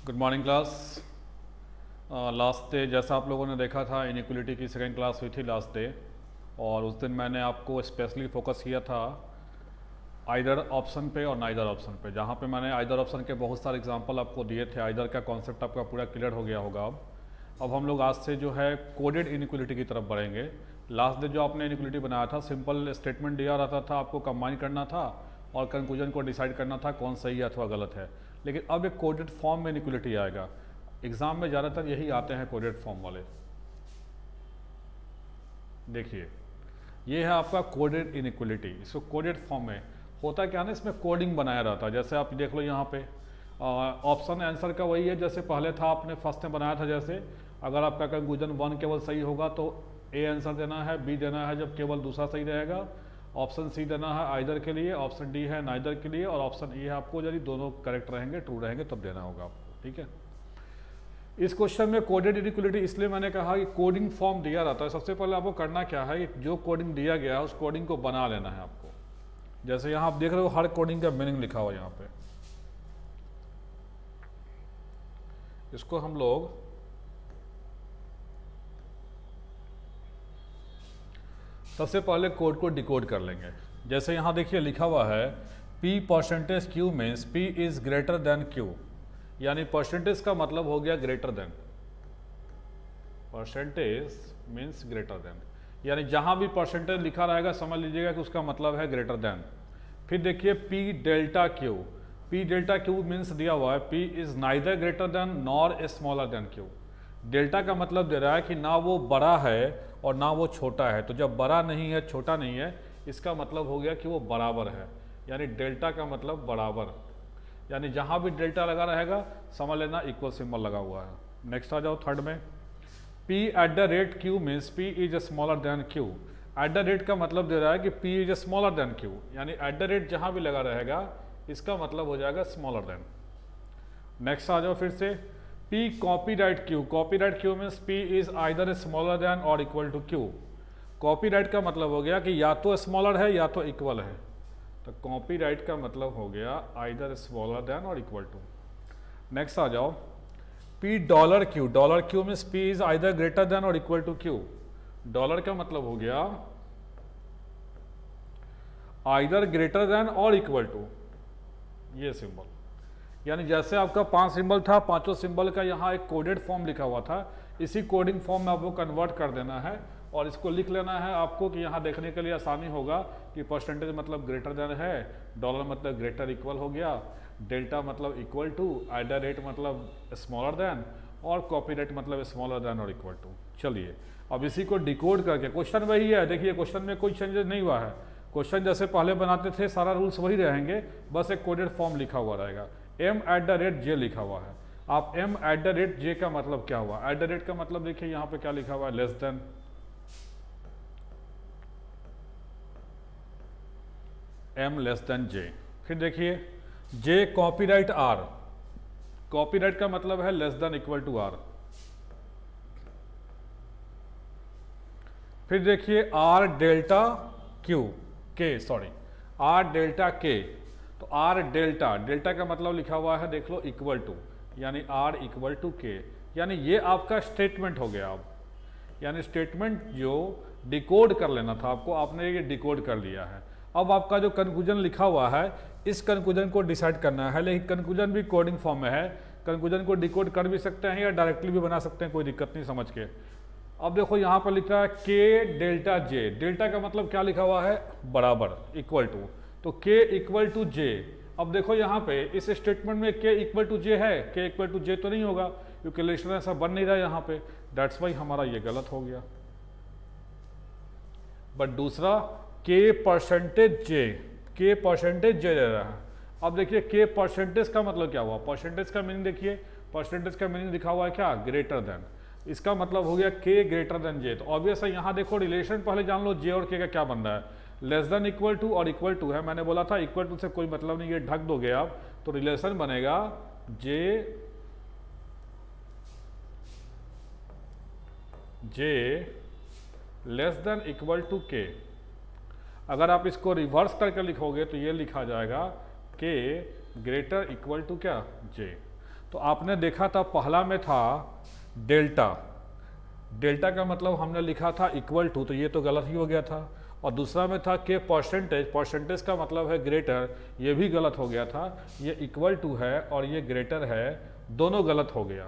Good morning class. Last day जैसा आप लोगों ने देखा था इनइक्वलिटी की सेकेंड क्लास हुई थी लास्ट डे, और उस दिन मैंने आपको स्पेशली फोकस किया था आइदर ऑप्शन पे और नाइदर ऑप्शन पे, जहाँ पे मैंने आइदर ऑप्शन के बहुत सारे एग्जांपल आपको दिए थे। आइदर का कॉन्सेप्ट आपका पूरा क्लियर हो गया होगा। अब हम लोग आज से जो है कोडेड इनइक्वलिटी की तरफ बढ़ेंगे। लास्ट डे जो आपने इनइक्वलिटी बनाया था, सिंपल स्टेटमेंट दिया रहता था, आपको कंबाइन करना था और कंक्लूजन को डिसाइड करना था कौन सही है अथवा गलत है। लेकिन अब एक कोडेड फॉर्म में इनइक्वलिटी आएगा। एग्जाम में ज़्यादातर यही आते हैं कोडेड फॉर्म वाले। देखिए ये है आपका कोडेड इनइक्वलिटी। इसको कोडेड फॉर्म में होता क्या ना, इसमें कोडिंग बनाया रहता है। जैसे आप देख लो यहाँ पे ऑप्शन आंसर का वही है जैसे पहले था, आपने फर्स्ट में बनाया था। जैसे अगर आपका कंक्लूजन 1 केवल सही होगा तो ए आंसर देना है, बी देना है जब केवल दूसरा सही रहेगा, ऑप्शन सी देना है आइदर के लिए, ऑप्शन डी है नाइदर के लिए, और ऑप्शन ई है आपको यदि दोनों करेक्ट रहेंगे, ट्रू रहेंगे तब देना होगा आपको। ठीक है। इस क्वेश्चन में कोडेड इनइक्वलिटी इसलिए मैंने कहा कि कोडिंग फॉर्म दिया रहता है। सबसे पहले आपको करना क्या है कि जो कोडिंग दिया गया है उस कोडिंग को बना लेना है आपको। जैसे यहाँ आप देख रहे हो हर कोडिंग का मीनिंग लिखा हुआ यहाँ पे। इसको हम लोग सबसे पहले कोड को डिकोड कर लेंगे। जैसे यहाँ देखिए लिखा हुआ है P percentage Q means P is greater than Q, यानी परसेंटेज का मतलब हो गया greater than. Percentage means greater than, यानी जहां भी परसेंटेज लिखा रहेगा समझ लीजिएगा कि उसका मतलब है ग्रेटर देन। फिर देखिए P delta Q, P delta Q means दिया हुआ है P is neither greater then nor smaller than Q। Delta का मतलब दे रहा है कि ना वो बड़ा है और ना वो छोटा है। तो जब बड़ा नहीं है छोटा नहीं है, इसका मतलब हो गया कि वो बराबर है, यानी डेल्टा का मतलब बराबर। यानी जहां भी डेल्टा लगा रहेगा समझ लेना इक्वल सिंबल लगा हुआ है। नेक्स्ट आ जाओ थर्ड में, P at the rate Q means P is smaller than Q। Eight the rate का मतलब दे रहा है कि P is smaller than Q, यानी एट द रेट जहां भी लगा रहेगा इसका मतलब हो जाएगा स्मॉलर देन। नेक्स्ट आ जाओ फिर से P copyright Q, copyright Q means P is either smaller than और इक्वल टू Q। कॉपीराइट का मतलब हो गया कि या तो स्मॉलर है या तो इक्वल है। तो कॉपीराइट का मतलब हो गया आइदर स्मॉलर देन और इक्वल टू। नेक्स्ट आ जाओ P dollar Q, dollar Q means P is either greater than और इक्वल टू Q। डॉलर का मतलब हो गया आइदर ग्रेटर देन और इक्वल टू ये सिंबल। यानी जैसे आपका 5 सिंबल था, पांचों सिंबल का यहाँ एक कोडेड फॉर्म लिखा हुआ था, इसी कोडिंग फॉर्म में आपको कन्वर्ट कर देना है और इसको लिख लेना है आपको कि यहाँ देखने के लिए आसानी होगा कि परसेंटेज मतलब ग्रेटर देन है, डॉलर मतलब ग्रेटर इक्वल हो गया, डेल्टा मतलब equal to, at the rate मतलब स्मॉलर देन, और कॉपीराइट मतलब स्मॉलर देन और इक्वल टू। चलिए अब इसी को डिकोड करके, क्वेश्चन वही है। देखिए क्वेश्चन में कोई चेंजेस नहीं हुआ है, क्वेश्चन जैसे पहले बनाते थे सारा रूल्स वही रहेंगे, बस एक कोडेड फॉर्म लिखा हुआ रहेगा। M eight the rate J लिखा हुआ है। आप M eight the rate J का मतलब क्या हुआ? एट द रेट का मतलब देखिए यहाँ पे क्या लिखा हुआ है, less than. M less then J। फिर देखिए J कॉपीराइट R, कॉपीराइट का मतलब है less than equal to R। फिर देखिए R delta Q K, sorry R delta K, तो R डेल्टा, डेल्टा का मतलब लिखा हुआ है देख लो इक्वल टू, यानी R इक्वल टू K। यानी ये आपका स्टेटमेंट हो गया। अब यानी स्टेटमेंट जो डिकोड कर लेना था आपको, आपने ये डिकोड कर लिया है। अब आपका जो कंक्लूजन लिखा हुआ है इस कंक्लूजन को डिसाइड करना है, लेकिन कंक्लूजन भी कोडिंग फॉर्म में है। कंक्लूजन को डिकोड कर भी सकते हैं या डायरेक्टली भी बना सकते हैं, कोई दिक्कत नहीं समझ के। अब देखो यहाँ पर लिखा है K डेल्टा J, डेल्टा का मतलब क्या लिखा हुआ है, बराबर, इक्वल टू, तो K इक्वल टू J। अब देखो यहाँ पे इस स्टेटमेंट में K इक्वल टू J है, K इक्वल टू J तो नहीं होगा क्योंकि रिलेशन ऐसा बन नहीं रहा यहाँ पे, दैट्स वाई हमारा ये गलत हो गया। बट दूसरा K percentage J, K percentage J दे रहा है। अब देखिए K परसेंटेज का मतलब क्या हुआ, परसेंटेज का मीनिंग देखिए, परसेंटेज का मीनिंग लिखा हुआ है क्या, ग्रेटर देन। इसका मतलब हो गया K ग्रेटर देन J। तो ऑब्वियस है यहाँ देखो रिलेशन पहले जान लो J और K का क्या बन रहा है, लेस देन इक्वल टू और इक्वल टू है। मैंने बोला था इक्वल टू से कोई मतलब नहीं, ये ढक दोगे आप तो रिलेशन बनेगा J less than equal to K। अगर आप इसको रिवर्स करके लिखोगे तो ये लिखा जाएगा K ग्रेटर इक्वल टू क्या, J। तो आपने देखा था पहला में था डेल्टा, डेल्टा का मतलब हमने लिखा था इक्वल टू, तो ये तो गलत ही हो गया था। और दूसरा में था के परसेंटेज, परसेंटेज का मतलब है ग्रेटर, ये भी गलत हो गया था। ये इक्वल टू है और ये ग्रेटर है, दोनों गलत हो गया।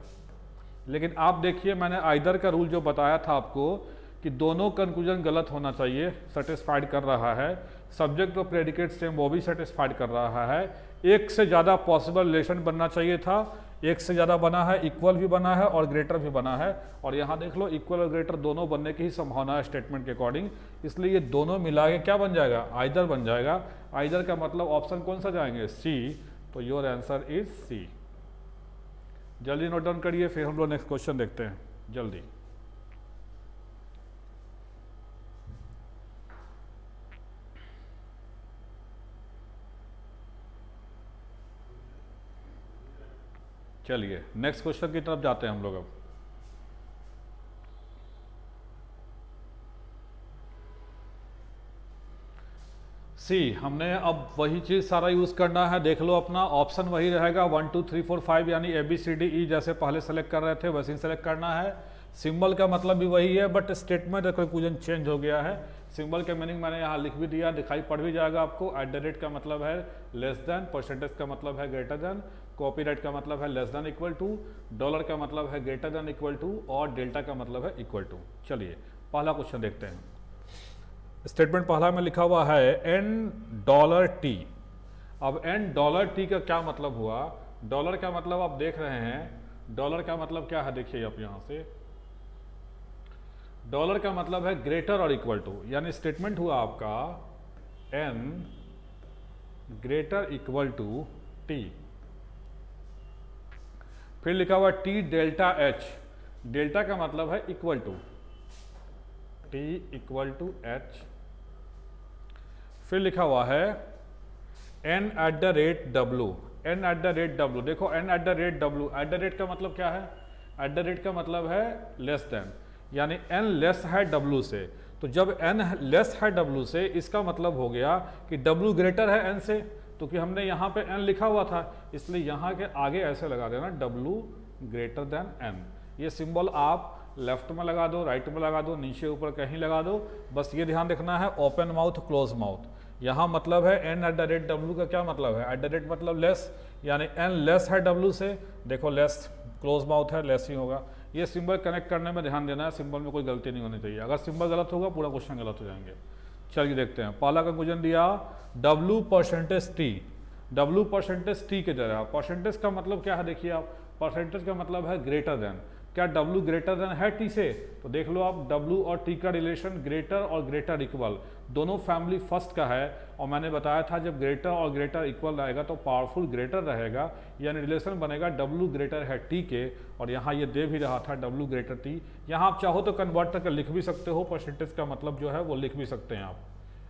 लेकिन आप देखिए मैंने आइदर का रूल जो बताया था आपको कि दोनों कंक्लूजन गलत होना चाहिए, सेटिस्फाइड कर रहा है। सब्जेक्ट और प्रेडिकेट सेम, वो भी सेटिस्फाइड कर रहा है। एक से ज़्यादा पॉसिबल रिलेशन बनना चाहिए था, एक से ज़्यादा बना है, इक्वल भी बना है और ग्रेटर भी बना है। और यहाँ देख लो इक्वल और ग्रेटर दोनों बनने की ही संभावना है स्टेटमेंट के अकॉर्डिंग, इसलिए ये दोनों मिला के क्या बन जाएगा, आइदर बन जाएगा। आइदर का मतलब ऑप्शन कौन सा जाएंगे, सी। तो योर आंसर इज सी। जल्दी नोट डाउन करिए, फिर हम लोग नेक्स्ट क्वेश्चन देखते हैं जल्दी। चलिए नेक्स्ट क्वेश्चन की तरफ जाते हैं हम लोग अब। सी, हमने अब वही चीज़ सारा यूज़ करना है। देख लो अपना ऑप्शन वही रहेगा 1 2 3 4 5, यानी ABCDE जैसे पहले सेलेक्ट कर रहे थे वैसे ही सेलेक्ट करना है। सिंबल का मतलब भी वही है, बट स्टेटमेंट का कंक्लूजन चेंज हो गया है। सिंबल का मीनिंग मैंने यहाँ लिख भी दिया, दिखाई पड़ भी जाएगा आपको। @ का मतलब है लेस देन, परसेंटेज का मतलब है ग्रेटर देन, कॉपीराइट का मतलब है less than equal to, dollar का मतलब है ग्रेटर देन इक्वल टू और डेल्टा का मतलब है इक्वल टू। चलिए पहला क्वेश्चन देखते हैं। स्टेटमेंट पहला में लिखा हुआ है $T। अब $T का क्या मतलब हुआ, डॉलर का मतलब आप देख रहे हैं, डॉलर का मतलब क्या है देखिए आप यहाँ से, डॉलर का मतलब है ग्रेटर और इक्वल टू, यानी स्टेटमेंट हुआ आपका n greater equal to T। फिर लिखा हुआ T डेल्टा H, डेल्टा का मतलब है equal to, T equal to H। फिर लिखा हुआ है n@W, n@W। देखो n@W, @ का मतलब क्या है, @ का मतलब है लेस देन, यानी n लेस है W से। तो जब n लेस है W से, इसका मतलब हो गया कि W ग्रेटर है n से, तो कि हमने यहाँ पे n लिखा हुआ था, इसलिए यहाँ के आगे ऐसे लगा देना W ग्रेटर देन n। ये सिंबल आप लेफ्ट में लगा दो, राइट में लगा दो, नीचे ऊपर कहीं लगा दो, बस ये ध्यान रखना है ओपन माउथ क्लोज माउथ। यहाँ मतलब है n@W का क्या मतलब है, @ मतलब लेस, यानी n लेस है W से, देखो लेस क्लोज माउथ है, लेस ही होगा। ये सिंबल कनेक्ट करने में ध्यान देना है, सिंबल में कोई गलती नहीं होनी चाहिए, अगर सिंबल गलत होगा पूरा क्वेश्चन गलत हो जाएंगे। चलिए देखते हैं, पहला कंक्लूजन दिया W%T, W%T के जगह परसेंटेज का मतलब क्या है देखिए आप, परसेंटेज का मतलब है ग्रेटर देन। क्या W ग्रेटर देन है T से, तो देख लो आप W और T का रिलेशन ग्रेटर और ग्रेटर इक्वल, दोनों फैमिली फर्स्ट का है। और मैंने बताया था जब ग्रेटर और ग्रेटर इक्वल रहेगा तो पावरफुल ग्रेटर रहेगा, यानी रिलेशन बनेगा W ग्रेटर है T के। और यहाँ ये दे भी रहा था W ग्रेटर T, यहाँ आप चाहो तो कन्वर्ट करके लिख भी सकते हो, परसेंटेज का मतलब जो है वो लिख भी सकते हैं आप,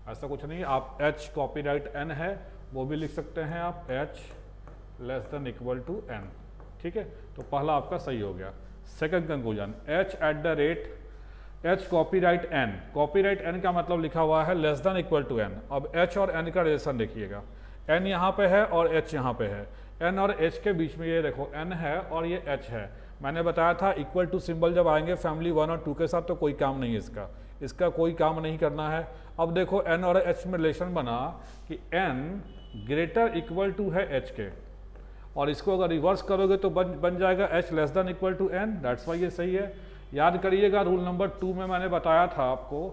ऐसा कुछ नहीं। आप H कॉपीराइट N है वो भी लिख सकते हैं आप, H less than equal to N, ठीक है। तो पहला आपका सही हो गया। Second conclusion H copyright N, copyright N का मतलब लिखा हुआ है less than equal to N। अब H और N का रिलेशन देखिएगा, N यहाँ पे है और H यहाँ पे है, N और H के बीच में ये देखो N है और ये H है। मैंने बताया था इक्वल टू सिंबल जब आएंगे फैमिली 1 और 2 के साथ तो कोई काम नहीं है इसका, इसका कोई काम नहीं करना है। अब देखो N और H में रिलेशन बना कि N ग्रेटर इक्वल टू है H के, और इसको अगर रिवर्स करोगे तो बन जाएगा H less than equal to N, that's why ये सही है। याद करिएगा रूल नंबर 2 में मैंने बताया था आपको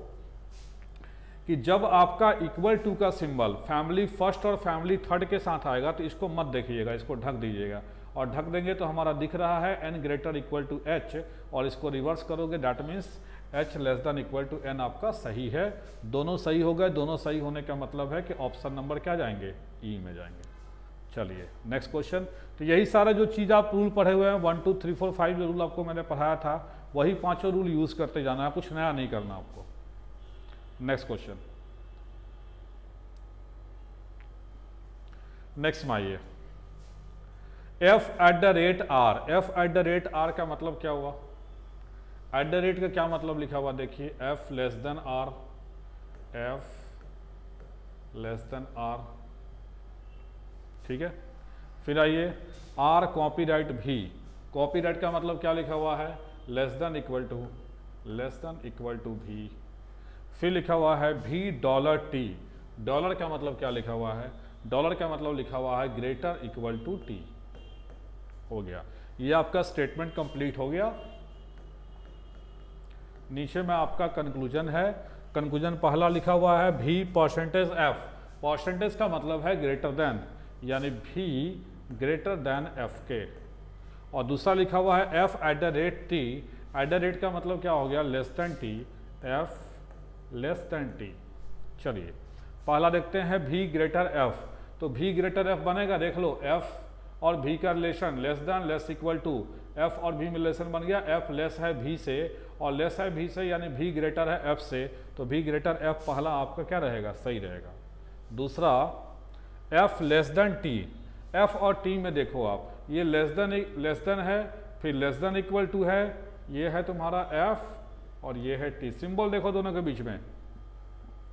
कि जब आपका इक्वल टू का सिंबल फैमिली फर्स्ट और फैमिली थर्ड के साथ आएगा तो इसको मत देखिएगा, इसको ढक दीजिएगा, और ढक देंगे तो हमारा दिख रहा है N greater equal to H, और इसको रिवर्स करोगे that means H less than equal to N आपका सही है। दोनों सही हो गए, दोनों सही होने का मतलब है कि ऑप्शन नंबर क्या जाएंगे, E में जाएंगे। चलिए नेक्स्ट क्वेश्चन। तो यही सारा जो चीज़ आप रूल पढ़े हुए हैं 1 2 3 4 5 जो रूल आपको मैंने पढ़ाया था वही पांचों रूल यूज करते जाना है, कुछ नया नहीं करना आपको। नेक्स्ट क्वेश्चन, नेक्स्ट में आइए, F@R, F@R का मतलब क्या हुआ, @ का क्या मतलब लिखा हुआ देखिए, F less than R, F less than R, ठीक है। फिर आइए आर कॉपीराइट भी, कॉपीराइट का मतलब क्या लिखा हुआ है, लेस देन इक्वल टू भी। फिर लिखा हुआ है भी डॉलर टी, डॉलर का मतलब क्या लिखा हुआ है, डॉलर का मतलब लिखा हुआ है ग्रेटर इक्वल टू टी। हो गया, ये आपका स्टेटमेंट कंप्लीट हो गया। नीचे में आपका कंक्लूजन है, कंक्लूजन पहला लिखा हुआ है भी परसेंटेज एफ, परसेंटेज का मतलब है ग्रेटर देन, यानी भी ग्रेटर देन एफ के। और दूसरा लिखा हुआ है F eight the rate T, eight the rate का मतलब क्या हो गया, less then T, F less than T. चलिए पहला देखते हैं भी ग्रेटर एफ, तो भी ग्रेटर एफ बनेगा, देख लो एफ और भी का relation less than less equal to, F और भी में रिलेशन बन गया, एफ लेस है भी से और लेस है भी से, यानी भी ग्रेटर है एफ से, तो भी ग्रेटर एफ पहला आपका क्या रहेगा, सही रहेगा। दूसरा F less than T, F और टी में देखो आप, ये लेस देन है, फिर लेस देन इक्वल टू है, ये है तुम्हारा एफ और ये है टी, सिंबल देखो दोनों के बीच में,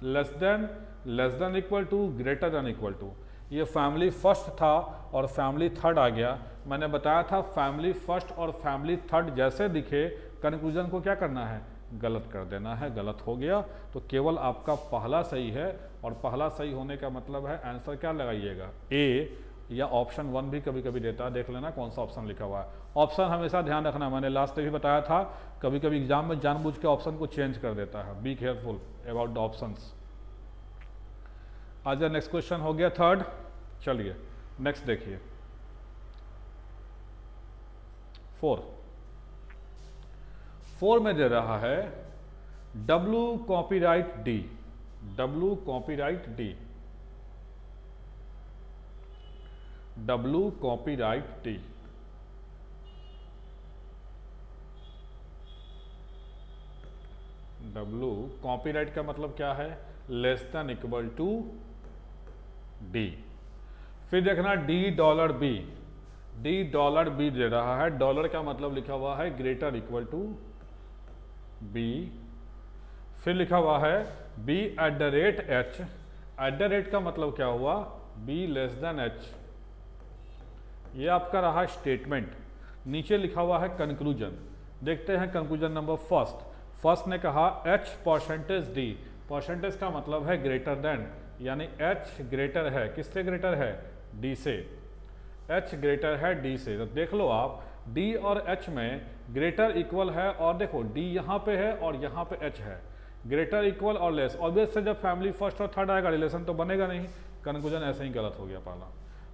less than equal to, greater than equal to. ये फैमिली फर्स्ट था और फैमिली थर्ड आ गया। मैंने बताया था फैमिली फर्स्ट और फैमिली थर्ड जैसे दिखे, कंक्लूजन को क्या करना है, गलत कर देना है, गलत हो गया तो केवल आपका पहला सही है, और पहला सही होने का मतलब है आंसर क्या लगाइएगा, ए, या ऑप्शन 1 भी कभी कभी देता है, देख लेना कौन सा ऑप्शन लिखा हुआ है। ऑप्शन हमेशा ध्यान रखना, मैंने लास्ट में भी बताया था, कभी कभी एग्जाम में जानबूझ के ऑप्शन को चेंज कर देता है, be careful about the options. आज नेक्स्ट क्वेश्चन हो गया थर्ड। चलिए नेक्स्ट देखिए 4 में दे रहा है W copyright D, W copyright D, W copyright D. W copyright का मतलब क्या है, less than equal to D. फिर देखना D dollar B, D dollar B दे रहा है, डॉलर का मतलब लिखा हुआ है ग्रेटर इक्वल टू बी। फिर लिखा हुआ है B at the rate H, at the rate का मतलब क्या हुआ, बी लेस देन एच। ये आपका रहा स्टेटमेंट। नीचे लिखा हुआ है कंक्लूजन, देखते हैं कंक्लूजन नंबर फर्स्ट ने कहा एच परसेंटेज डी, परसेंटेज का मतलब है ग्रेटर देन, यानी एच ग्रेटर है, किससे ग्रेटर है, डी से, एच ग्रेटर है डी से। तो देख लो आप डी और एच में ग्रेटर इक्वल है, और देखो डी यहाँ पे है और यहाँ पे एच है, ग्रेटर इक्वल और लेस, ऑब्वियस से जब फैमिली फर्स्ट और थर्ड आएगा रिलेशन तो बनेगा नहीं, कंक्लूजन ऐसे ही गलत हो गया पहला।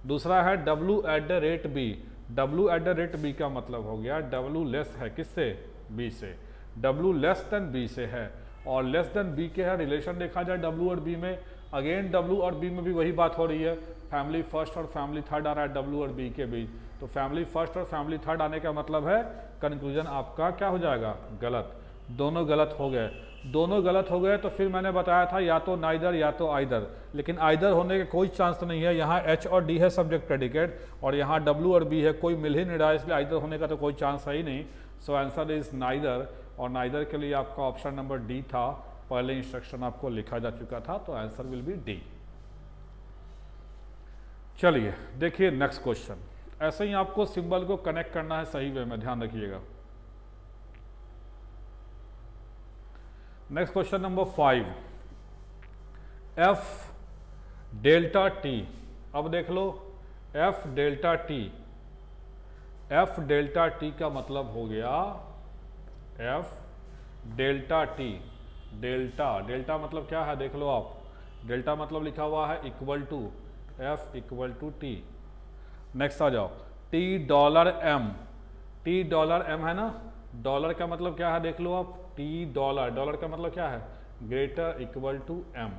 दूसरा है W at the rate B, W at the rate B का मतलब हो गया W लेस है किससे, बी से, W लेस देन बी से है, और लेस देन बी के है, रिलेशन देखा जाए W और B में, अगेन W और B में भी वही बात हो रही है, फैमिली फर्स्ट और फैमिली थर्ड आ रहा है W और B के बीच, तो फैमिली फर्स्ट और फैमिली थर्ड आने का मतलब है कंक्लूजन आपका क्या हो जाएगा, गलत। दोनों गलत हो गए, दोनों गलत हो गए, तो फिर मैंने बताया था या तो नाइदर या तो आइदर, लेकिन आइदर होने के कोई चांस तो नहीं है, यहाँ H और D है सब्जेक्ट प्रेडिकेट, और यहाँ W और B है, कोई मिल ही नहीं रहा है, इसलिए आइदर होने का तो कोई चांस है ही नहीं। सो आंसर इज नाइदर, और नाइदर के लिए आपका ऑप्शन नंबर डी था, पहले इंस्ट्रक्शन आपको लिखा जा चुका था, तो आंसर विल बी डी। चलिए देखिए नेक्स्ट क्वेश्चन, ऐसे ही आपको सिंबल को कनेक्ट करना है सही वे में, ध्यान रखिएगा। Next question number 5, F delta T. अब देख लो F delta T, F delta T का मतलब हो गया एफ डेल्टा टी, डेल्टा मतलब क्या है, देख लो आप, डेल्टा मतलब लिखा हुआ है equal to, F equal to T. Next आ जाओ T dollar M, T dollar M है ना, डॉलर का मतलब क्या है देख लो आप, टी डॉलर का मतलब क्या है, ग्रेटर इक्वल टू एम।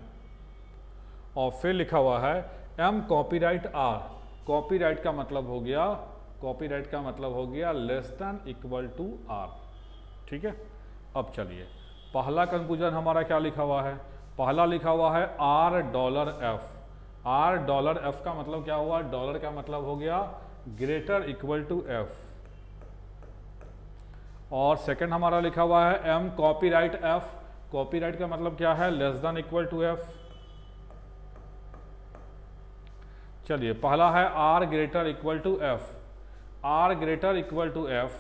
और फिर लिखा हुआ है एम कॉपीराइट आर, कॉपीराइट का मतलब हो गया, कॉपीराइट का मतलब हो गया less than equal to R. ठीक है, अब चलिए पहला कंक्लूजन हमारा क्या लिखा हुआ है, पहला लिखा हुआ है R dollar F, R dollar F का मतलब क्या हुआ, डॉलर का मतलब हो गया ग्रेटर इक्वल टू एफ। और सेकंड हमारा लिखा हुआ है एम कॉपीराइट एफ, कॉपीराइट का मतलब क्या है, less than equal to F. चलिए पहला है R greater equal to F, R greater equal to F,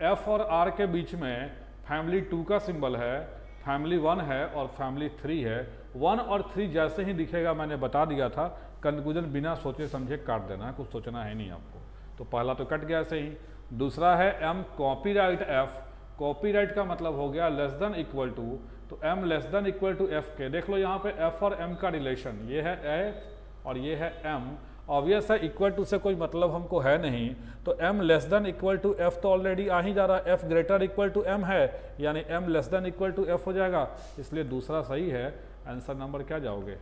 F और आर के बीच में फैमिली 2 का सिंबल है, फैमिली 1 है और फैमिली 3 है। 1 और 3 जैसे ही दिखेगा मैंने बता दिया था, कंक्लूजन बिना सोचे समझे काट देना है, कुछ सोचना है नहीं आपको। तो पहला तो कट गया ऐसे ही। दूसरा है एम कॉपीराइट एफ, कॉपीराइट का मतलब हो गया लेस देन इक्वल टू, तो M less than equal to F के। देख लो यहाँ पे एफ और एम का रिलेशन, ये है एफ और ये है एम। ऑब्वियस है इक्वल टू से कोई मतलब हमको है नहीं, तो M less than equal to F तो ऑलरेडी आ ही जा रहा है, F greater equal to M है, यानी M less than equal to F हो जाएगा, इसलिए दूसरा सही है। आंसर नंबर क्या जाओगे?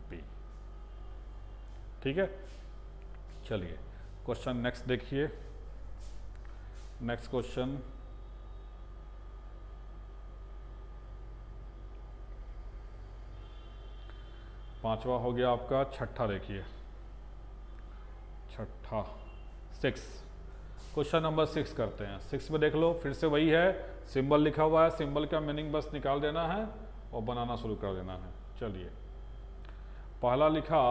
बी। ठीक है, चलिए क्वेश्चन नेक्स्ट देखिए। नेक्स्ट क्वेश्चन पांचवा हो गया आपका, छठा देखिए, छठा 6, क्वेश्चन नंबर 6 करते हैं। 6 में देख लो फिर से वही है, सिंबल लिखा हुआ है, सिंबल का मीनिंग बस निकाल देना है और बनाना शुरू कर देना है। चलिए पहला लिखा,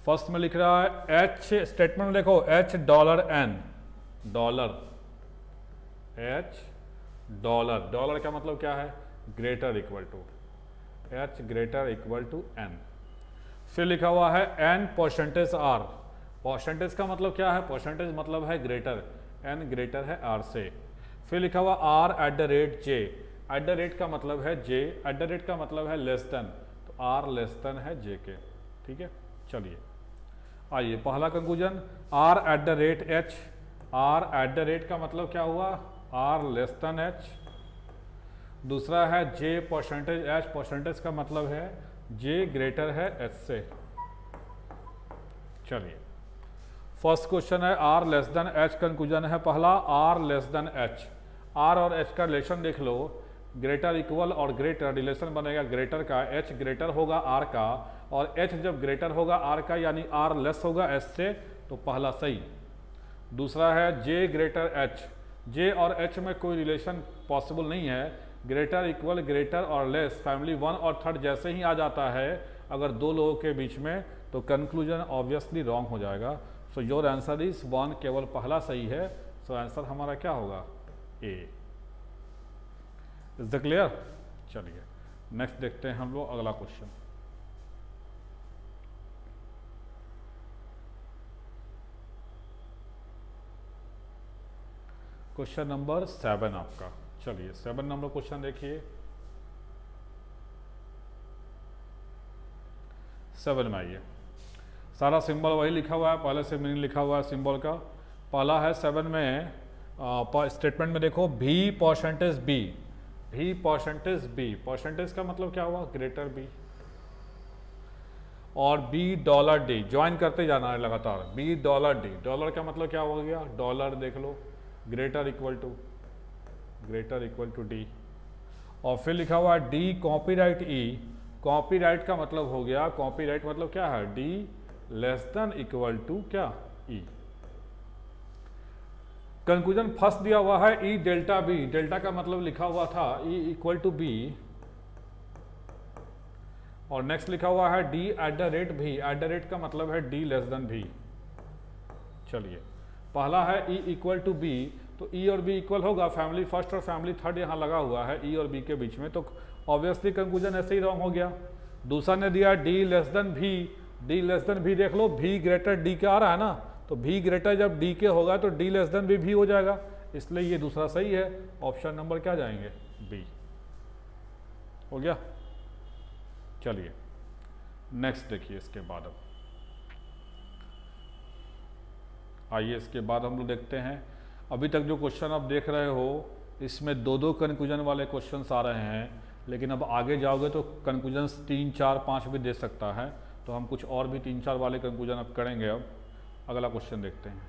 फर्स्ट में लिख रहा है एच, स्टेटमेंट में देखो H dollar N, dollar H dollar, dollar का मतलब क्या है? Greater equal to, H greater equal to N. फिर लिखा हुआ है एन परसेंटेज आर, परसेंटेज का मतलब क्या है? परसेंटेज मतलब है ग्रेटर, एन ग्रेटर है आर से। फिर लिखा हुआ R at the rate J, at the rate का मतलब है जे, एट द रेट का मतलब है लेस देन, तो आर लेस देन है जे के। ठीक है, चलिए आइए पहला conclusion, R at the rate H, R at the rate का मतलब क्या हुआ? R less than H. दूसरा है जे परसेंटेज एच, परसेंटेज का मतलब है जे ग्रेटर है एच से। चलिए फर्स्ट क्वेश्चन है R less than H, conclusion है पहला R less than H. R और एच का रिलेशन देख लो, ग्रेटर इक्वल और ग्रेटर रिलेशन बनेगा ग्रेटर का, एच ग्रेटर होगा आर का, और एच जब ग्रेटर होगा आर का यानी आर लेस होगा एच से, तो पहला सही। दूसरा है जे ग्रेटर एच, जे और एच में कोई रिलेशन पॉसिबल नहीं है, ग्रेटर इक्वल ग्रेटर और लेस फैमिली 1 और 3 जैसे ही आ जाता है अगर दो लोगों के बीच में, तो कंक्लूजन ऑब्वियसली रॉन्ग हो जाएगा। सो योर आंसर इज 1, केवल पहला सही है। सो आंसर हमारा क्या होगा? ए। Is the clear? चलिए नेक्स्ट देखते हैं हम लोग अगला क्वेश्चन। क्वेश्चन नंबर 7 आपका। चलिए 7 नंबर क्वेश्चन देखिए। 7 में आइए, सारा सिंबल वही लिखा हुआ है, पहले से मीनिंग लिखा हुआ है सिंबल का। पहला है 7 में स्टेटमेंट में देखो भी परसेंटेज बी, भी परसेंटेज बी, परसेंटेज का मतलब क्या हुआ? ग्रेटर बी, और बी डॉलर डी, ज्वाइन करते जाना है लगातार, बी डॉलर डी, डॉलर का मतलब क्या हो गया? डॉलर देख लो, ग्रेटर इक्वल टू डी। और फिर लिखा हुआ है डी कॉपीराइट ई, कॉपीराइट का मतलब हो गया, कॉपीराइट मतलब क्या है? D less than equal to क्या? ई। कंक्लूजन फर्स्ट दिया हुआ है ई डेल्टा बी, डेल्टा का मतलब लिखा हुआ था ई इक्वल टू बी, और नेक्स्ट लिखा हुआ है डी एट द रेट भी, एट द रेट का मतलब है डी लेस देन भी। चलिए पहला है ई इक्वल टू बी, तो ई और बी इक्वल होगा, फैमिली फर्स्ट और फैमिली थर्ड यहाँ लगा हुआ है ई और बी के बीच में, तो ऑब्वियसली कंक्लूजन ऐसे ही रॉन्ग हो गया। दूसरा ने दिया डी लेस देन भी, डी लेस देन भी देख लो, भी ग्रेटर डी के आ रहा है ना, तो भी ग्रेटर जब डी के होगा तो डी लेस देन भी हो जाएगा, इसलिए ये दूसरा सही है। ऑप्शन नंबर क्या जाएंगे? बी। हो गया। चलिए नेक्स्ट देखिए इसके बाद, अब आइए इसके बाद हम लोग देखते हैं। अभी तक जो क्वेश्चन आप देख रहे हो इसमें 2-2 कंक्लूजन वाले क्वेश्चंस आ रहे हैं, लेकिन अब आगे जाओगे तो कंक्लूजन्स 3, 4, 5 भी दे सकता है, तो हम कुछ और भी 3, 4 वाले कंक्लूजन अब करेंगे। अब अगला क्वेश्चन देखते हैं।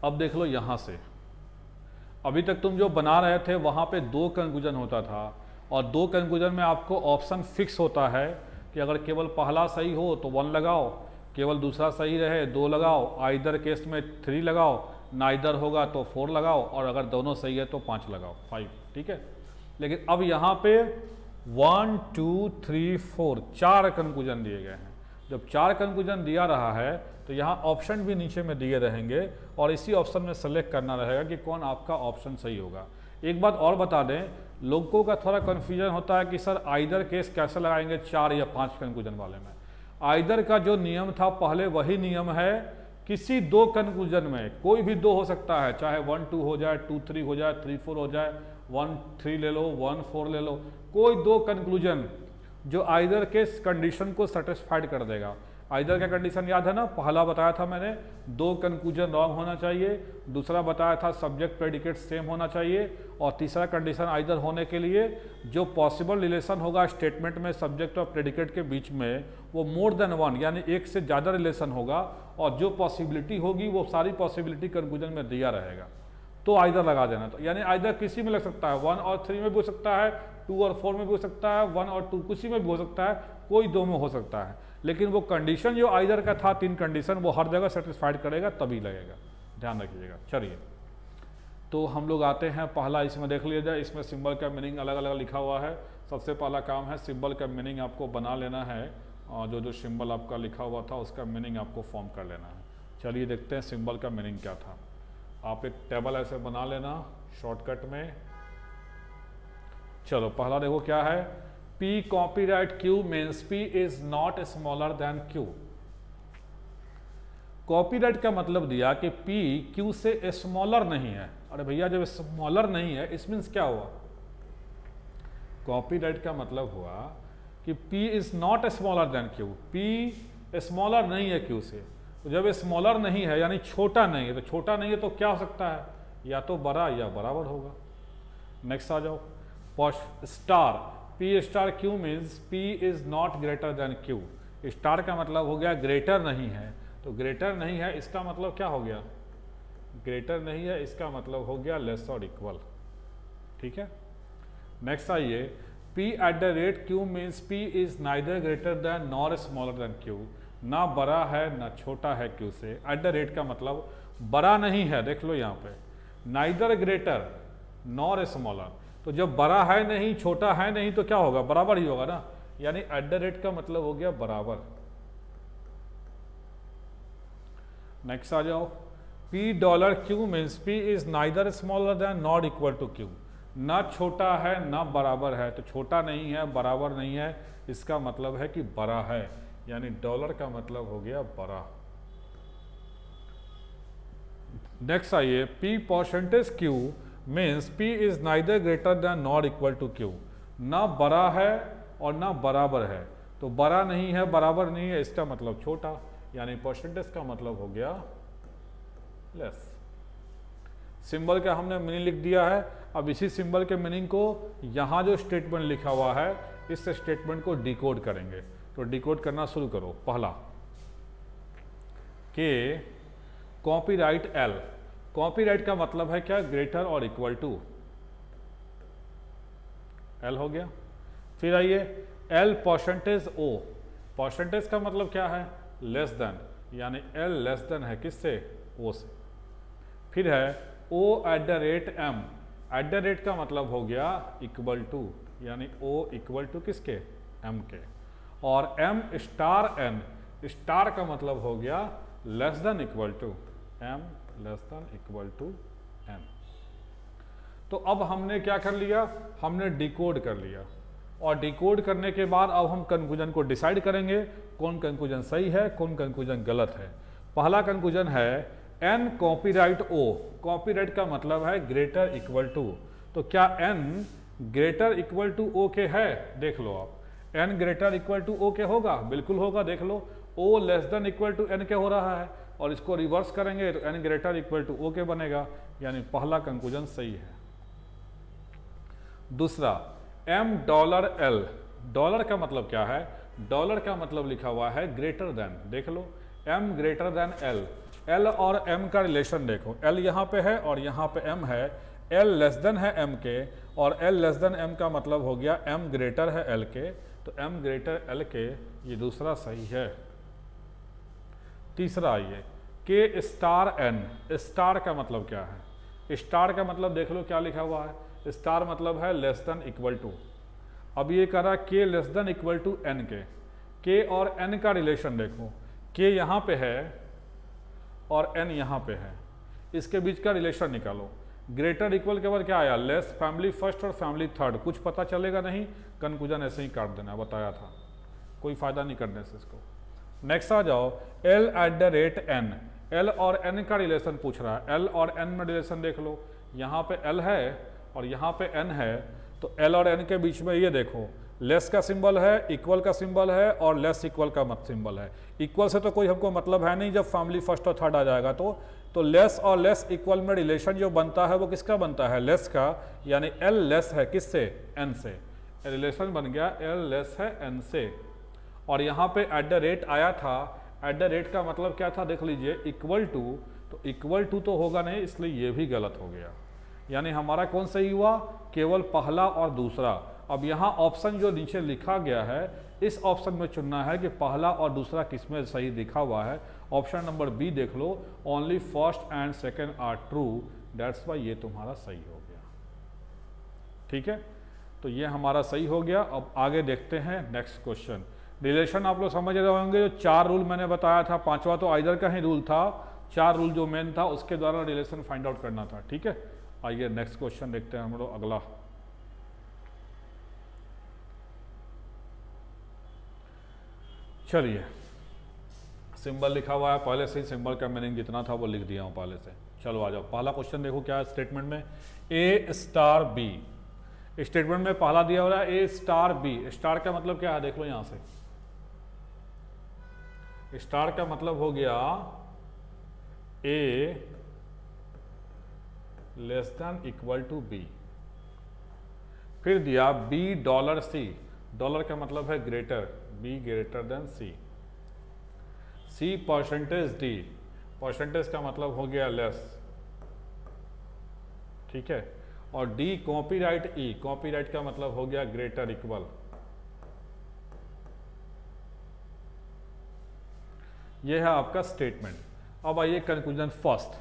अब देख लो यहाँ से, अभी तक तुम जो बना रहे थे वहाँ पे 2 कंक्लूजन होता था, और 2 कंक्लूजन में आपको ऑप्शन फिक्स होता है कि अगर केवल पहला सही हो तो 1 लगाओ, केवल दूसरा सही रहे 2 लगाओ, आइदर केस में 3 लगाओ, नाइदर होगा तो 4 लगाओ, और अगर दोनों सही है तो 5 लगाओ, 5। ठीक है, लेकिन अब यहाँ पे 1 2 3 4 4 कंक्लूजन दिए गए हैं। जब 4 कंक्लूजन दिया रहा है तो यहाँ ऑप्शन भी नीचे में दिए रहेंगे और इसी ऑप्शन में सेलेक्ट करना रहेगा कि कौन आपका ऑप्शन सही होगा। एक बात और बता दें, लोगों का थोड़ा कन्फ्यूजन होता है कि सर आइदर केस कैसे लगाएंगे 4 या 5 कंक्लूजन वाले में। आइदर का जो नियम था पहले वही नियम है, किसी 2 कंक्लूजन में कोई भी 2 हो सकता है, चाहे 1 2 हो जाए, 2 3 हो जाए, 3 4 हो जाए, 1 3 ले लो, 1 4 ले लो, कोई 2 कंक्लूजन जो आइदर के कंडीशन को सेटिस्फाइड कर देगा। आइदर का कंडीशन याद है ना, पहला बताया था मैंने 2 कंक्लूजन रॉन्ग होना चाहिए, दूसरा बताया था सब्जेक्ट प्रेडिकेट सेम होना चाहिए, और तीसरा कंडीशन आइदर होने के लिए जो पॉसिबल रिलेशन होगा स्टेटमेंट में सब्जेक्ट और प्रेडिकेट के बीच में वो मोर देन 1 यानी एक से ज़्यादा रिलेशन होगा, और जो पॉसिबिलिटी होगी वो सारी पॉसिबिलिटी कंक्लूजन में दिया रहेगा, तो आइदर लगा देना। तो यानी आइदर किसी में लग सकता है, 1 और 3 में भी हो सकता है, 2 और 4 में भी हो सकता है, 1 और 2 किसी में भी हो सकता है, कोई 2 में हो सकता है, लेकिन वो कंडीशन जो आइदर का था 3 कंडीशन वो हर जगह सेटिस्फाइड करेगा तभी लगेगा, ध्यान रखिएगा। चलिए तो हम लोग आते हैं, पहला इसमें देख लिया जाए। इसमें सिंबल का मीनिंग अलग अलग लिखा हुआ है। सबसे पहला काम है सिंबल का मीनिंग आपको बना लेना है, और जो सिंबल आपका लिखा हुआ था उसका मीनिंग आपको फॉर्म कर लेना है। चलिए देखते हैं सिंबल का मीनिंग क्या था। आप एक टेबल ऐसे बना लेना शॉर्टकट में। चलो पहला देखो क्या है, P copyright Q means P is not smaller than Q। Copyright का मतलब दिया कि P Q से स्मॉलर नहीं है। अरे भैया जब स्मॉलर नहीं है इस मीन्स क्या हुआ, कॉपीराइट का मतलब हुआ कि P is not smaller than Q, P smaller नहीं है Q से। तो जब स्मॉलर नहीं है यानी छोटा नहीं है, तो छोटा नहीं है तो क्या हो सकता है, या तो बड़ा या बराबर होगा। नेक्स्ट आ जाओ, star P star Q means P is not greater than Q। Star का मतलब हो गया ग्रेटर नहीं है, तो ग्रेटर नहीं है इसका मतलब क्या हो गया, ग्रेटर नहीं है इसका मतलब हो गया लेस और इक्वल। ठीक है, नेक्स्ट आइए, P at the rate Q means P is neither greater then nor smaller than Q। ना बड़ा है ना छोटा है Q से। एट द रेट का मतलब बड़ा नहीं है, देख लो यहाँ पे, नाइदर ग्रेटर नॉर स्मॉलर, तो जब बड़ा है नहीं छोटा है नहीं तो क्या होगा, बराबर ही होगा ना, यानी एट द रेट का मतलब हो गया बराबर। नेक्स्ट आ जाओ, P dollar Q means P is neither smaller than not equal to Q। ना छोटा है ना बराबर है, तो छोटा नहीं है बराबर नहीं है इसका मतलब है कि बड़ा है, यानी डॉलर का मतलब हो गया बड़ा। नेक्स्ट आइए, P percentage Q means P is neither greater than not equal to Q। ना बड़ा है और ना बराबर है, तो बड़ा नहीं है बराबर नहीं है इसका मतलब छोटा, यानी परसेंटेज का मतलब हो गया लेस। सिंबल का हमने मीनिंग लिख दिया है। अब इसी सिंबल के मीनिंग को यहाँ जो स्टेटमेंट लिखा हुआ है इस स्टेटमेंट को डिकोड करेंगे। तो डिकोड करना शुरू करो। पहला के कॉपीराइट L, कॉपीराइट का मतलब है क्या, ग्रेटर और इक्वल टू, L हो गया। फिर आइए L परसेंटेज O, परसेंटेज का मतलब क्या है, लेस देन, यानी L लेस देन है किससे, O से। फिर है O eight the rate M, eight the rate का मतलब हो गया इक्वल टू, यानी O इक्वल टू किसके, M के। और M स्टार N, स्टार का मतलब हो गया less than equal to, M less than equal to N। तो अब हमने क्या कर लिया, हमने डिकोड कर लिया, और डिकोड करने के बाद अब हम कंक्लूजन को डिसाइड करेंगे कौन कंक्लूजन सही है कौन कंक्लूजन गलत है। पहला कंक्लूजन है N कॉपीराइट O, कॉपीराइट का मतलब है ग्रेटर इक्वल टू, तो क्या N greater equal to O के है, देख लो आप, N greater equal to O के होगा, बिल्कुल होगा, देख लो O less than equal to N के हो रहा है, और इसको रिवर्स करेंगे तो N greater equal to O के बनेगा, यानी पहला कंक्लूजन सही है। दूसरा M डॉलर L, डॉलर का मतलब क्या है, डॉलर का मतलब लिखा हुआ है ग्रेटर देन, देख लो M greater than L, L और M का रिलेशन देखो, L यहाँ पे है और यहाँ पे M है, L लेस देन है M के, और L लेस देन M का मतलब हो गया M ग्रेटर है L के, तो M ग्रेटर L के, ये दूसरा सही है। तीसरा आइए K स्टार N, स्टार का मतलब क्या है, स्टार का मतलब देख लो क्या लिखा हुआ है, स्टार मतलब है लेस देन इक्वल टू। अब ये कह रहा है K less than equal to N के और एन का रिलेशन देखो, के यहाँ पे है और एन यहाँ पे है, इसके बीच का रिलेशन निकालो। ग्रेटर इक्वल के बाद क्या आया, लेस, फैमिली फर्स्ट और फैमिली थर्ड, कुछ पता चलेगा नहीं, कंक्लूजन ऐसे ही काट देना, बताया था, कोई फायदा नहीं करने से इसको। नेक्स्ट आ जाओ, L at the rate N, L और एन का रिलेशन पूछ रहा है, एल और एन में रिलेशन देख लो, यहाँ पे एल है और यहाँ पे एन है, तो एल और एन के बीच में ये देखो लेस का सिंबल है, इक्वल का सिंबल है और लेस इक्वल का सिंबल है। इक्वल से तो कोई हमको मतलब है नहीं, जब फैमिली फर्स्ट और थर्ड आ जाएगा तो लेस और लेस इक्वल में रिलेशन जो बनता है वो किसका बनता है, लेस का, यानी एल लेस है किससे, एन से, रिलेशन बन गया एल लेस है एन से। और यहाँ पे एट द रेट आया था, एट द रेट का मतलब क्या था देख लीजिए, इक्वल टू, तो इक्वल टू तो होगा नहीं, इसलिए ये भी गलत हो गया, यानी हमारा कौन सही हुआ, केवल पहला और दूसरा। अब यहाँ ऑप्शन जो नीचे लिखा गया है, इस ऑप्शन में चुनना है कि पहला और दूसरा किसमें सही लिखा हुआ है। ऑप्शन नंबर बी देख लो, only first and second are true, that's why ये तुम्हारा सही हो गया। ठीक है, तो ये हमारा सही हो गया। अब आगे देखते हैं नेक्स्ट क्वेश्चन। रिलेशन आप लोग समझ रहे होंगे, जो 4 रूल मैंने बताया था, 5वां तो आइदर का ही रूल था, 4 रूल जो मेन था उसके द्वारा रिलेशन फाइंड आउट करना था। ठीक है, आइए नेक्स्ट क्वेश्चन देखते हैं हम लोग अगला। चलिए, सिंबल लिखा हुआ है, पहले से ही सिंबल का मीनिंग जितना था वो लिख दिया हूँ पहले से। चलो आ जाओ, पहला क्वेश्चन देखो क्या है स्टेटमेंट में, ए स्टार बी। स्टेटमेंट में पहला दिया हो रहा है ए स्टार बी। स्टार का मतलब क्या है देख लो, यहां से स्टार का मतलब हो गया A less than equal to B. फिर दिया बी डॉलर सी, डॉलर का मतलब है greater, B greater than C. C percentage D, percentage का मतलब हो गया लेस। ठीक है, और डी कॉपीराइट ई, कॉपीराइट का मतलब हो गया ग्रेटर इक्वल। यह है आपका स्टेटमेंट। अब आइए conclusion first,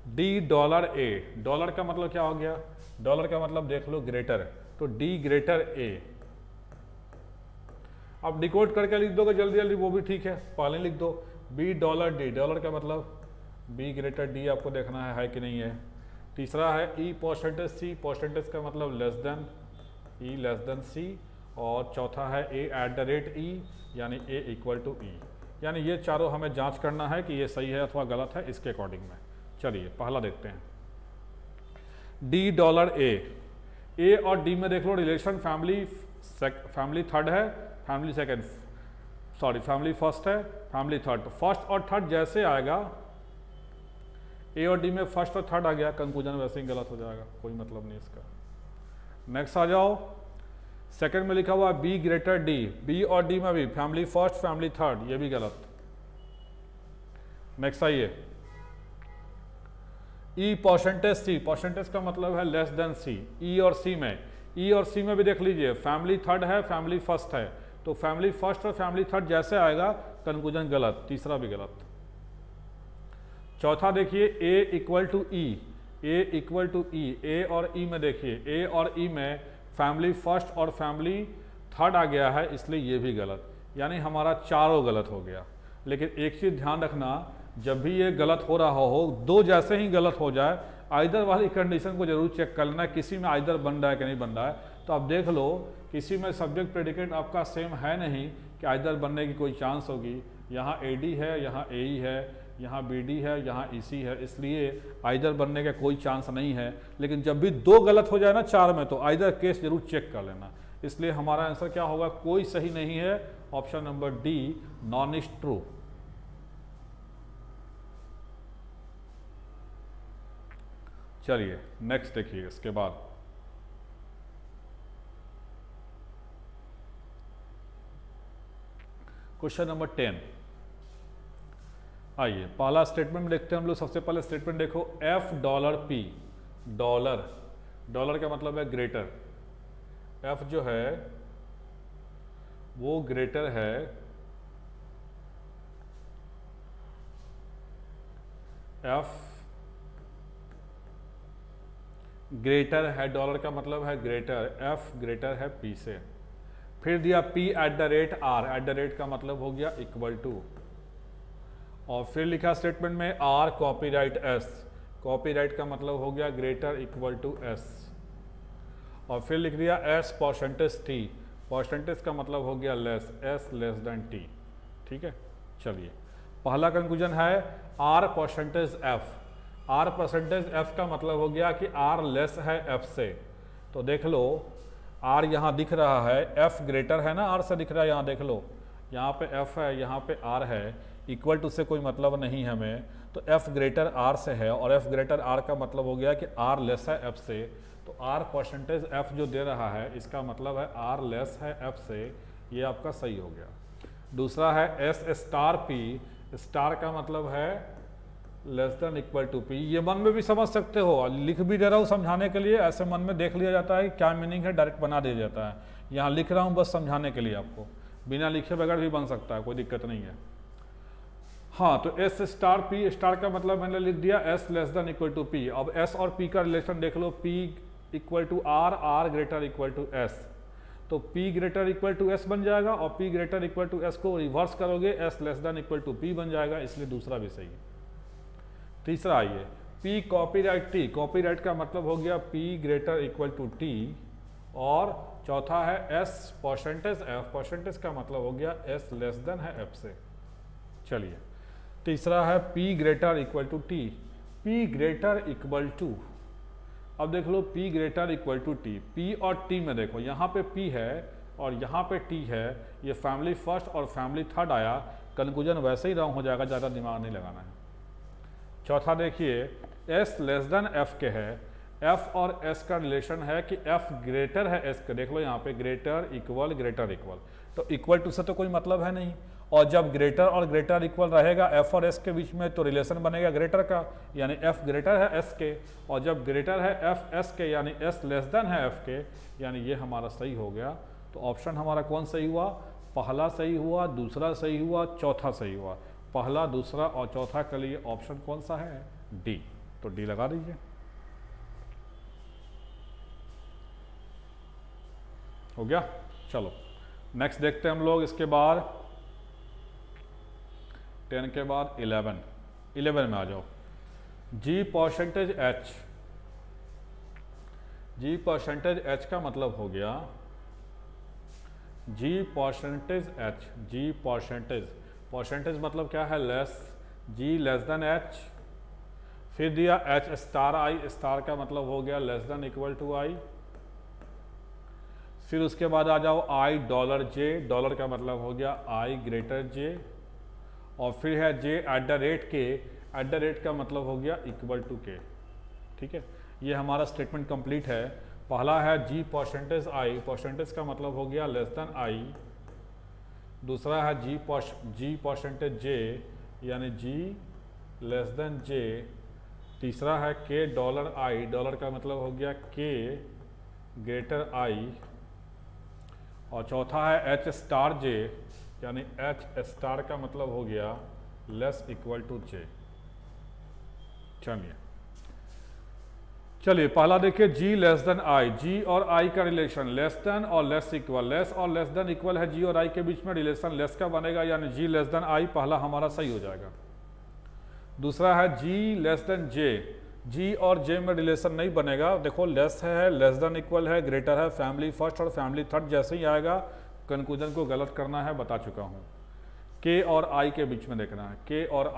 D dollar A, dollar का मतलब क्या हो गया, डॉलर का मतलब देख लो ग्रेटर, तो डी ग्रेटर ए। अब डिकोड करके लिख दोगे जल्दी जल्दी वो भी ठीक है, पहले लिख दो बी डॉलर डी, डॉलर का मतलब बी ग्रेटर डी, आपको देखना है कि नहीं है। तीसरा है ई परसेंटेज सी, परसेंटेज का मतलब लेस देन ई लेस देन सी। और चौथा है ए एट द रेट ई, यानी ए इक्वल टू ई। यानी ये चारों हमें जांच करना है कि ये सही है अथवा गलत है, इसके अकॉर्डिंग में। चलिए पहला देखते हैं, डी डॉलर ए और डी में देख लो रिलेशन, फैमिली थर्ड है, family second, sorry family first है, फैमिली थर्ड। तो फर्स्ट और थर्ड जैसे आएगा, ए और डी में फर्स्ट और थर्ड आ गया, कंक्लूजन वैसे ही गलत हो जाएगा, कोई मतलब नहीं इसका। नेक्स्ट आ जाओ, सेकंड में लिखा हुआ बी ग्रेटर डी, बी और डी में भी फैमिली फर्स्ट फैमिली थर्ड, ये भी गलत। नेक्स्ट आइए, ई परसेंटेज सी, परसेंटेज का मतलब है लेस देन सी। ई और सी में भी देख लीजिए, फैमिली थर्ड है फैमिली फर्स्ट है, तो फैमिली फर्स्ट और फैमिली थर्ड जैसे आएगा कंक्लूजन गलत, तीसरा भी गलत। चौथा देखिए A equal to E, A equal to E, A और ई में देखिए, ए और ई में फैमिली फर्स्ट और फैमिली थर्ड आ गया है, इसलिए ये भी गलत, यानी हमारा चारों गलत हो गया। लेकिन एक चीज़ ध्यान रखना, जब भी ये गलत हो रहा हो, दो जैसे ही गलत हो जाए, आइदर वाली कंडीशन को जरूर चेक कर लेना, किसी में आइदर बन रहा है कि नहीं बन रहा है। तो आप देख लो, किसी में सब्जेक्ट प्रेडिकेट आपका सेम है नहीं कि आइदर बनने की कोई चांस होगी। यहाँ ए डी है, यहाँ ए ई है, यहाँ बी डी है, यहाँ ई सी है, इसलिए आइदर बनने का कोई चांस नहीं है। लेकिन जब भी दो गलत हो जाए ना चार में, तो आइदर केस जरूर चेक कर लेना। इसलिए हमारा आंसर क्या होगा, कोई सही नहीं है, option number D non is true. चलिए नेक्स्ट देखिए, इसके बाद क्वेश्चन नंबर 10। आइए पहला स्टेटमेंट देखते हैं हम लोग। सबसे पहले स्टेटमेंट देखो, F dollar P, dollar, dollar का मतलब है ग्रेटर, एफ जो है वो ग्रेटर है एफ ग्रेटर है, डॉलर का मतलब है ग्रेटर, एफ ग्रेटर है पी से। फिर दिया p at the rate r, eight the rate का मतलब हो गया इक्वल टू, और फिर लिखा स्टेटमेंट में r कॉपीराइट s, कॉपीराइट का मतलब हो गया ग्रेटर इक्वल टू s, और फिर लिख दिया s परसेंटेज t, परसेंटेज का मतलब हो गया less, s less then t। ठीक है, चलिए पहला कंक्लूजन है r percentage f, r percentage f का मतलब हो गया कि r लेस है f से। तो देख लो r यहाँ दिख रहा है, f ग्रेटर है ना r से दिख रहा है, यहाँ देख लो यहाँ पे f है, यहाँ पे r है, इक्वल टू से कोई मतलब नहीं है हमें, तो f ग्रेटर r से है, और f ग्रेटर r का मतलब हो गया कि r लेस है f से, तो r परसेंटेज f जो दे रहा है इसका मतलब है r लेस है f से, ये आपका सही हो गया। दूसरा है s स्टार p, स्टार का मतलब है less than equal to p, ये मन में भी समझ सकते हो, लिख भी दे रहा हूँ समझाने के लिए, ऐसे मन में देख लिया जाता है क्या मीनिंग है, डायरेक्ट बना दिया जाता है, यहाँ लिख रहा हूँ बस समझाने के लिए, आपको बिना लिखे बगैर भी बन सकता है, कोई दिक्कत नहीं है। हाँ, तो s स्टार p, स्टार का मतलब मैंने लिख दिया s less than equal to p। अब s और p का रिलेशन देख लो, p equal to r, r greater equal to s, तो p greater equal to s बन जाएगा, और p greater equal to s को रिवर्स करोगे s less than equal to p बन जाएगा, इसलिए दूसरा भी सही है। तीसरा आइए p कॉपीराइट t, कॉपीराइट का मतलब हो गया p greater equal to t, और चौथा है s परसेंटेज f, परसेंटेज का मतलब हो गया s लेस देन है f से। चलिए तीसरा है p greater equal to t, p greater equal to, अब देख लो p greater equal to t, p और t में देखो यहाँ पे p है और यहाँ पे t है, ये फैमिली फर्स्ट और फैमिली थर्ड आया, कंक्लूजन वैसे ही रॉन्ग हो जाएगा, ज़्यादा दिमाग नहीं लगाना है। चौथा देखिए s लेस देन f के है, f और s का रिलेशन है कि f ग्रेटर है s के, देख लो यहाँ पे ग्रेटर इक्वल, तो इक्वल टू से तो कोई मतलब है नहीं, और जब ग्रेटर और ग्रेटर इक्वल रहेगा f और s के बीच में तो रिलेशन बनेगा ग्रेटर का, यानी f ग्रेटर है s के, और जब ग्रेटर है f s के यानी s लेस देन है f के, यानी ये हमारा सही हो गया। तो ऑप्शन हमारा कौन सही हुआ, पहला सही हुआ, दूसरा सही हुआ, चौथा सही हुआ, पहला दूसरा और चौथा के लिए ऑप्शन कौन सा है, डी, तो डी लगा दीजिए। हो गया, चलो नेक्स्ट देखते हैं हम लोग, इसके बाद 10 के बाद 11 में आ जाओ। g percentage h, g percentage h का मतलब हो गया g percentage h, g percentage मतलब क्या है, less, g less then h, फिर दिया h स्टार i, स्टार का मतलब हो गया less than equal to i, फिर उसके बाद आ जाओ i डॉलर j, डॉलर का मतलब हो गया i ग्रेटर j, और फिर है j एट द रेट के, एट द रेट का मतलब हो गया इक्वल टू के। ठीक है, ये हमारा स्टेटमेंट कंप्लीट है। पहला है g परसेंटेज i, परसेंटेज का मतलब हो गया लेस देन i, दूसरा है g परसेंटेज j यानी g लेस देन j, तीसरा है k डॉलर i, डॉलर का मतलब हो गया k ग्रेटर i, और चौथा है h स्टार j यानी h स्टार का मतलब हो गया लेस इक्वल टू j। चलिए पहला देखिए g less then i, g और i का रिलेशन लेस देन और लेस इक्वल, लेस और लेस देन इक्वल है, g और i के बीच में रिलेशन लेस का बनेगा, यानी g लेस देन i पहला हमारा सही हो जाएगा। दूसरा है g less then j, g और j में रिलेशन नहीं बनेगा, देखो लेस है, लेस देन इक्वल है, ग्रेटर है, फैमिली फर्स्ट और फैमिली थर्ड जैसे ही आएगा, कंक्लूजन को गलत करना है, बता चुका हूँ। k और i के बीच में देखना है, k और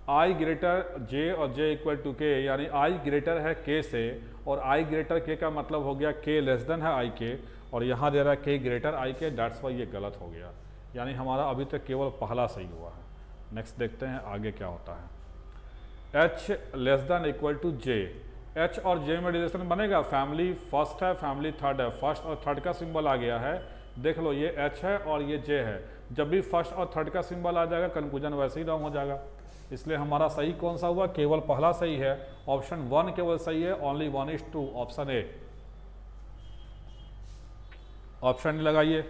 i ग्रेटर j और j इक्वल टू k, यानी i ग्रेटर है k से, और i ग्रेटर k का मतलब हो गया k लेस देन है i के, और यहाँ दे रहा है k ग्रेटर i के, दैट्स वाई ये गलत हो गया, यानी हमारा अभी तक केवल पहला सही हुआ है। नेक्स्ट देखते हैं आगे क्या होता है। h less than equal to j, h और j में रिलेशन बनेगा, फैमिली फर्स्ट है, फैमिली थर्ड है, फर्स्ट और थर्ड का सिंबल आ गया है, देख लो ये h है और ये j है, जब भी फर्स्ट और थर्ड का सिंबल आ जाएगा कंक्लूजन वैसे ही रॉन्ग हो जाएगा, इसलिए हमारा सही कौन सा हुआ, केवल पहला सही है, ऑप्शन 1 केवल सही है, only 1 is true, option A. Option लगाइए।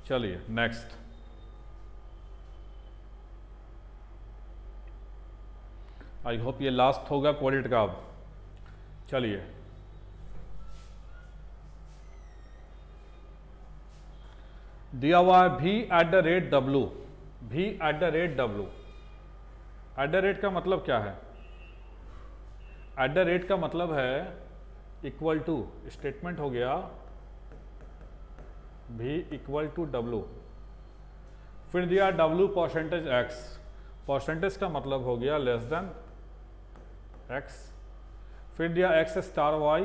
चलिए नेक्स्ट, आई होप ये लास्ट होगा क्वालिटी का। अब चलिए दिया हुआ है v@w, v@w। Eight the rate का मतलब क्या है? एट द रेट का मतलब है इक्वल टू, स्टेटमेंट हो गया v इक्वल टू w, फिर दिया w परसेंटेज x, परसेंटेज का मतलब हो गया लेस देन x, फिर दिया x star y,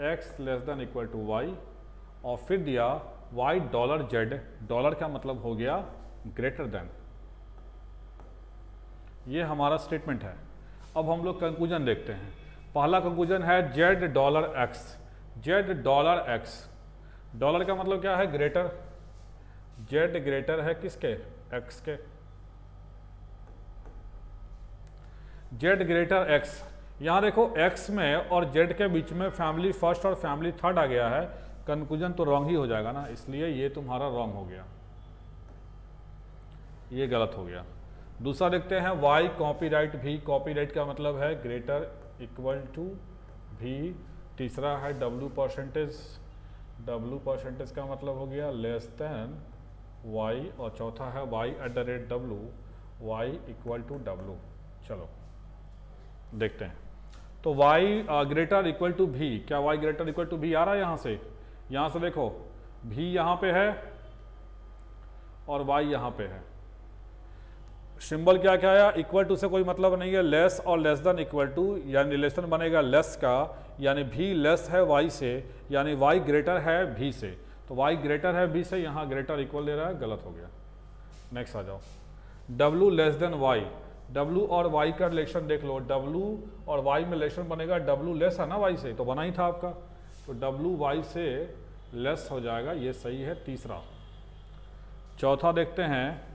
x less than equal to y, और फिर दिया y डॉलर z, डॉलर का मतलब हो गया ग्रेटर देन। ये हमारा स्टेटमेंट है। अब हम लोग कंक्लूजन देखते हैं। पहला कंक्लूजन है z dollar x, z dollar x, dollar का मतलब क्या है? ग्रेटर, z ग्रेटर है किसके? x के, z ग्रेटर x। यहाँ देखो x में और z के बीच में फैमिली फर्स्ट और फैमिली थर्ड आ गया है, कंक्लूजन तो रॉन्ग ही हो जाएगा ना, इसलिए ये तुम्हारा रॉन्ग हो गया, ये गलत हो गया। दूसरा देखते हैं y कॉपीराइट v, कॉपीराइट का मतलब है ग्रेटर इक्वल टू v। तीसरा है w परसेंटेज, w परसेंटेज का मतलब हो गया लेस देन y, और चौथा है y@w, y equal to w। चलो देखते हैं। तो y greater equal to v, क्या y greater equal to v आ रहा है? यहाँ से देखो v यहाँ पे है और y यहाँ पे है, सिंबल क्या क्या आया? इक्वल टू से कोई मतलब नहीं है, लेस और लेस देन इक्वल टू, यानी रिलेशन बनेगा लेस का, यानी v लेस है y से, यानी y ग्रेटर है v से, तो y ग्रेटर है v से, यहाँ ग्रेटर इक्वल ले रहा है, गलत हो गया। नेक्स्ट आ जाओ, w less than y, w और y का रिलेशन देख लो, w और y में रिलेशन बनेगा, w लेस है ना y से, तो बना ही था आपका, तो w y से लेस हो जाएगा, ये सही है तीसरा। चौथा देखते हैं,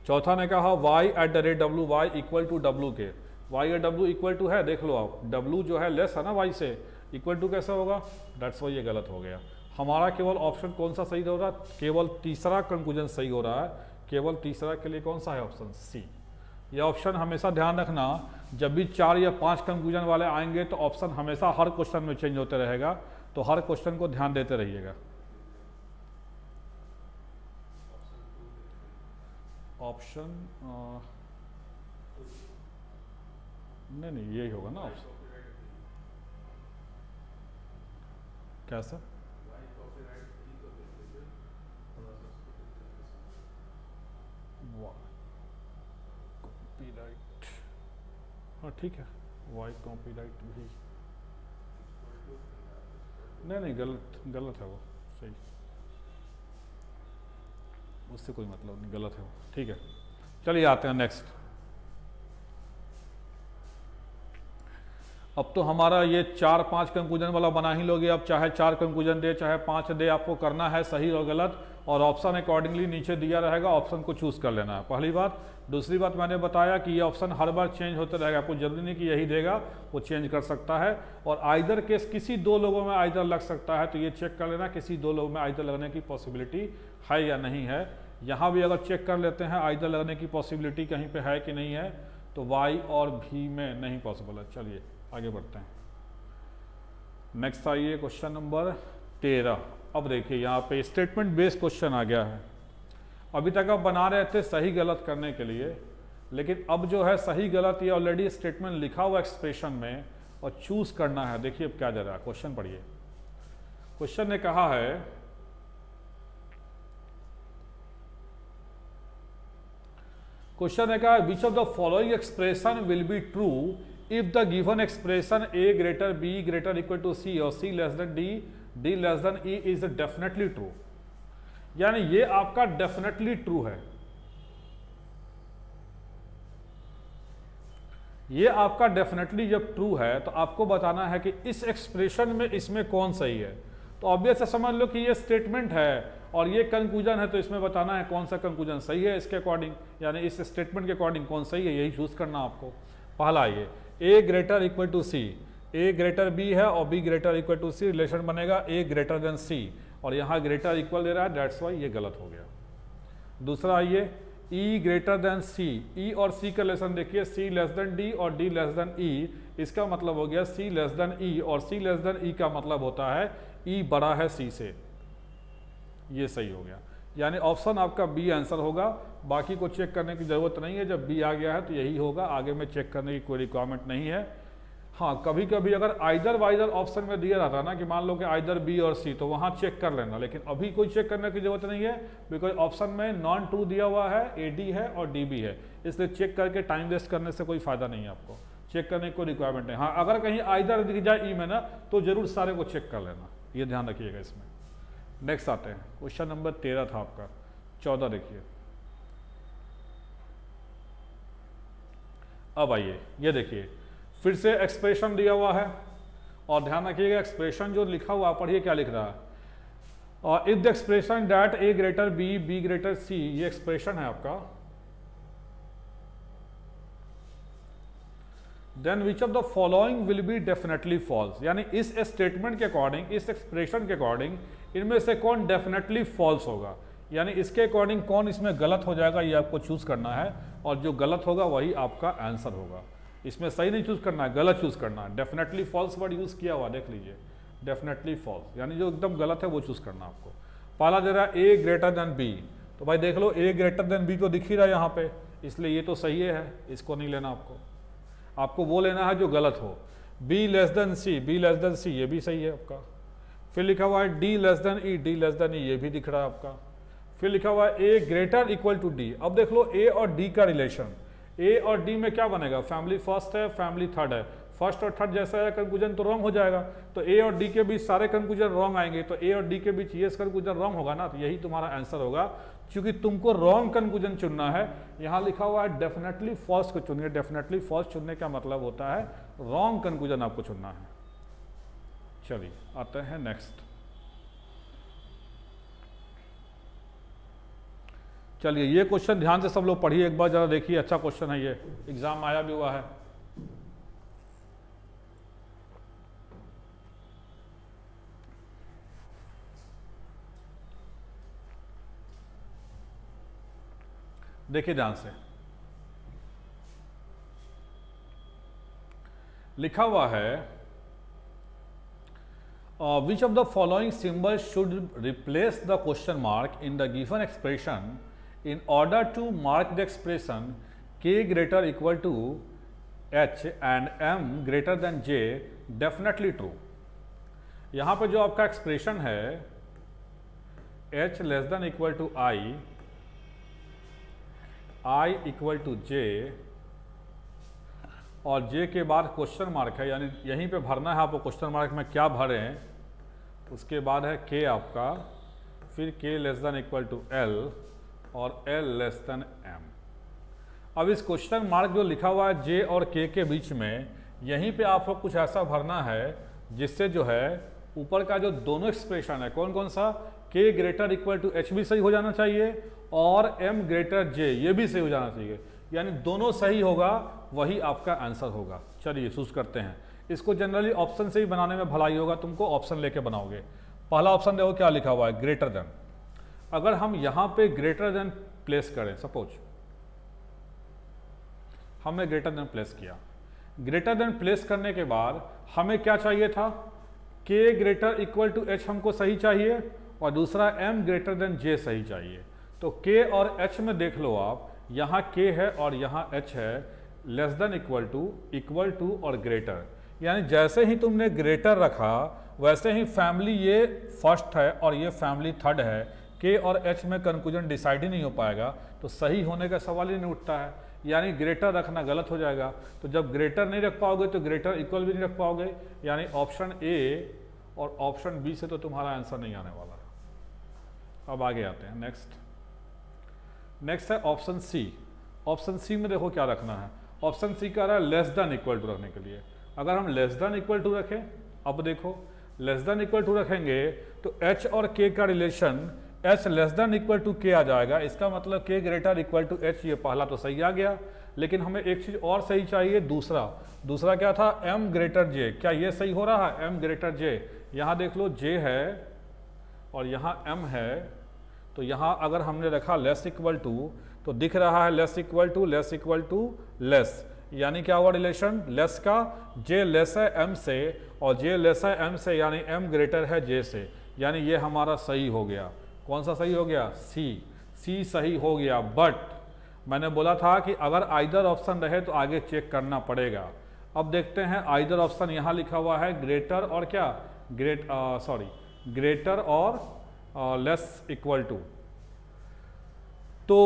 चौथा ने कहा y@w, y equal to w के, y/w इक्वल टू है, देख लो आप, w जो है लेस है ना y से, इक्वल टू कैसे होगा? दैट्स वाई ये गलत हो गया। हमारा केवल ऑप्शन कौन सा सही हो रहा है? केवल तीसरा कंक्लूजन सही हो रहा है, केवल तीसरा के लिए कौन सा है? Option C. ये ऑप्शन हमेशा ध्यान रखना, जब भी 4 या 5 कंक्लूजन वाले आएंगे तो ऑप्शन हमेशा हर क्वेश्चन में चेंज होते रहेगा, तो हर क्वेश्चन को ध्यान देते रहिएगा। ऑप्शन नहीं यही होगा ना ऑप्शन, कैसा? कॉपीराइट, हाँ ठीक है, वाई कॉपीराइट भी नहीं, गलत है वो, सही, उससे कोई मतलब नहीं, गलत है वो, ठीक है। चलिए आते हैं नेक्स्ट। अब तो हमारा ये 4-5 कंक्लूजन वाला बना ही लोगे, अब चाहे 4 कंक्लूजन दे चाहे 5 दे, आपको करना है सही और गलत, और ऑप्शन अकॉर्डिंगली नीचे दिया रहेगा, ऑप्शन को चूज कर लेना है, पहली बात। दूसरी बात मैंने बताया कि ये ऑप्शन हर बार चेंज होते रहेगा, आपको जरूरी नहीं कि यही देगा, वो चेंज कर सकता है, और आइदर केस किसी 2 लोगों में आइदर लग सकता है, तो ये चेक कर लेना किसी 2 लोगों में आइदर लगने की पॉसिबिलिटी है या नहीं है। यहाँ भी अगर चेक कर लेते हैं आइदर लगने की पॉसिबिलिटी कहीं पे है कि नहीं है, तो y और v में नहीं पॉसिबल है। चलिए आगे बढ़ते हैं, नेक्स्ट आइए क्वेश्चन नंबर 13। अब देखिए यहाँ पे स्टेटमेंट बेस्ड क्वेश्चन आ गया है। अभी तक आप बना रहे थे सही गलत करने के लिए, लेकिन अब जो है सही गलत ये ऑलरेडी स्टेटमेंट लिखा हुआ एक्सप्रेशन में, और चूज करना है। देखिए अब क्या दे रहा है क्वेश्चन, पढ़िए। क्वेश्चन ने कहा है which of the following expression will be true if the given expression a greater b greater equal to c और c less than d, d less than e is definitely true. यानी ये आपका definitely true है, ये आपका definitely जब true है तो आपको बताना है कि इस एक्सप्रेशन में इसमें कौन सही है। तो ऑब्वियस से समझ लो कि ये स्टेटमेंट है और ये कंक्लूजन है, तो इसमें बताना है कौन सा कंक्लूजन सही है इसके अकॉर्डिंग, यानी इस स्टेटमेंट के अकॉर्डिंग कौन सही है, यही चूज करना आपको। पहला ये a greater equal to c, a greater b है और b greater equal to c, relation बनेगा a ग्रेटर देन c, और यहाँ ग्रेटर इक्वल दे रहा है, दैट्स वाई ये गलत हो गया। दूसरा आइए e greater than c, e और c का रिलेशन देखिए, c लेस देन d और d लेस देन e, इसका मतलब हो गया c लेस देन e, और c लेस देन e का मतलब होता है e बड़ा है c से। ये सही हो गया, यानी ऑप्शन आपका बी आंसर होगा। बाकी को चेक करने की ज़रूरत नहीं है, जब बी आ गया है तो यही होगा, आगे में चेक करने की कोई रिक्वायरमेंट नहीं है। हाँ, कभी कभी अगर आइदर वाइदर ऑप्शन में दिया रहता ना कि मान लो कि आइदर बी और सी, तो वहाँ चेक कर लेना, लेकिन अभी कोई चेक करने की ज़रूरत नहीं है, बिकॉज ऑप्शन में नॉन ट्रू दिया हुआ है, ए डी है और डी बी है, इसलिए चेक करके टाइम वेस्ट करने से कोई फ़ायदा नहीं है, आपको चेक करने की कोई रिक्वायरमेंट नहीं। हाँ, अगर कहीं आइदर दिख जाए ई में ना, तो जरूर सारे को चेक कर लेना, ये ध्यान रखिएगा इसमें। नेक्स्ट आते हैं, क्वेश्चन नंबर 13 था आपका, 14 देखिए। अब आइए, ये देखिए फिर से एक्सप्रेशन दिया हुआ है, और ध्यान रखिएगा एक्सप्रेशन जो लिखा हुआ, पढ़िए क्या लिख रहा है। और if the expression that A greater B, B greater C, ये एक्सप्रेशन है आपका, then which of the following will be definitely false, यानी इस स्टेटमेंट के अकॉर्डिंग, इस एक्सप्रेशन के अकॉर्डिंग इनमें से कौन डेफिनेटली फॉल्स होगा, यानी इसके अकॉर्डिंग कौन इसमें गलत हो जाएगा, ये आपको चूज करना है, और जो गलत होगा वही आपका आंसर होगा। इसमें सही नहीं चूज करना है, गलत चूज करना है। डेफिनेटली फॉल्स वर्ड यूज किया हुआ, देख लीजिए, डेफिनेटली फॉल्स, यानी जो एकदम गलत है वो चूज करना आपको। पहला दे रहा है ए ग्रेटर देन बी, तो भाई देख लो ए ग्रेटर देन बी तो दिख ही रहा है यहाँ पे, इसलिए ये तो सही है, इसको नहीं लेना आपको, आपको वो लेना है जो गलत हो। B less than C, B less than C, ये भी सही है आपका। फिर लिखा हुआ है D less than E, D less than E, ये भी दिख रहा है आपका। फिर लिखा हुआ है ए ग्रेटर इक्वल टू डी। अब देख लो ए और डी का रिलेशन, ए और डी में क्या बनेगा, फैमिली फर्स्ट है, फैमिली थर्ड है, फर्स्ट और थर्ड जैसा है कंक्लूजन तो रॉन्ग हो जाएगा, तो ए और डी के बीच सारे कंक्लूजन रॉन्ग आएंगे, तो ए और डी के बीच ये कंक्लूजन रॉन्ग होगा ना, तो यही तुम्हारा आंसर होगा। क्योंकि तुमको रॉन्ग कंक्लूजन चुनना है, यहाँ लिखा हुआ है डेफिनेटली फॉल्स को चुनिए। डेफिनेटली फॉल्स चुनने का मतलब होता है रॉन्ग कंक्लूजन आपको चुनना है। चलिए आते हैं नेक्स्ट। चलिए ये क्वेश्चन ध्यान से सब लोग पढ़िए एक बार, जरा देखिए, अच्छा क्वेश्चन है ये, एग्जाम आया भी हुआ है। देखिए ध्यान से, लिखा हुआ है which of the following symbol should replace the question mark in the given expression in order to mark the expression k greater equal to h and m greater than j definitely true। यहाँ पे जो आपका expression है h less than equal to i equal to j और j के बाद question mark है, यानी यहीं पे भरना है आपको, क्वेश्चन मार्क में क्या भरें, उसके बाद है k आपका, फिर k less than equal to l और L लेस देन M। अब इस क्वेश्चन मार्क जो लिखा हुआ है J और K के बीच में, यहीं पे आपको कुछ ऐसा भरना है जिससे जो है ऊपर का जो दोनों एक्सप्रेशन है, कौन कौन सा, K greater equal to H भी सही हो जाना चाहिए और M ग्रेटर J ये भी सही हो जाना चाहिए, यानी दोनों सही होगा, वही आपका आंसर होगा। चलिए चूज करते हैं इसको। जनरली ऑप्शन से ही बनाने में भलाई होगा, तुमको ऑप्शन लेके बनाओगे। पहला ऑप्शन देखो क्या लिखा हुआ है, ग्रेटर देन। अगर हम यहां पे ग्रेटर देन प्लेस करें, सपोज हमने ग्रेटर देन प्लेस किया, ग्रेटर देन प्लेस करने के बाद हमें क्या चाहिए था, k greater equal to h हमको सही चाहिए, और दूसरा m ग्रेटर देन j सही चाहिए। तो k और h में देख लो आप, यहाँ k है और यहाँ h है, लेस देन इक्वल टू और ग्रेटर, यानी जैसे ही तुमने ग्रेटर रखा वैसे ही फैमिली ये फर्स्ट है और ये फैमिली थर्ड है, के और एच में कंक्लूजन डिसाइड ही नहीं हो पाएगा, तो सही होने का सवाल ही नहीं उठता है, यानी ग्रेटर रखना गलत हो जाएगा। तो जब ग्रेटर नहीं रख पाओगे तो ग्रेटर इक्वल भी नहीं रख पाओगे, यानी ऑप्शन ए और ऑप्शन बी से तो तुम्हारा आंसर नहीं आने वाला है। अब आगे आते हैं नेक्स्ट है ऑप्शन सी। ऑप्शन सी में देखो क्या रखना है, ऑप्शन सी कह रहा है लेस देन इक्वल टू रखने के लिए। अगर हम लेस देन इक्वल टू रखें, अब देखो लेस देन इक्वल टू रखेंगे तो एच और के का relation h less than equal to K आ जाएगा, इसका मतलब k greater equal to h, ये पहला तो सही आ गया, लेकिन हमें एक चीज और सही चाहिए, दूसरा क्या था, m ग्रेटर j। क्या ये सही हो रहा है, m ग्रेटर j, यहाँ देख लो j है और यहाँ m है, तो यहाँ अगर हमने रखा लेस इक्वल टू तो दिख रहा है लेस इक्वल टू लेस, यानी क्या हुआ रिलेशन, लेस का j लेस है m से और j लेस है m से, यानी m ग्रेटर है j से, यानी ये हमारा सही हो गया। कौन सा सही हो गया? सी सही हो गया। बट मैंने बोला था कि अगर आइदर ऑप्शन रहे तो आगे चेक करना पड़ेगा। अब देखते हैं आइदर ऑप्शन यहाँ लिखा हुआ है ग्रेटर और क्या ग्रेटर और लेस इक्वल टू। तो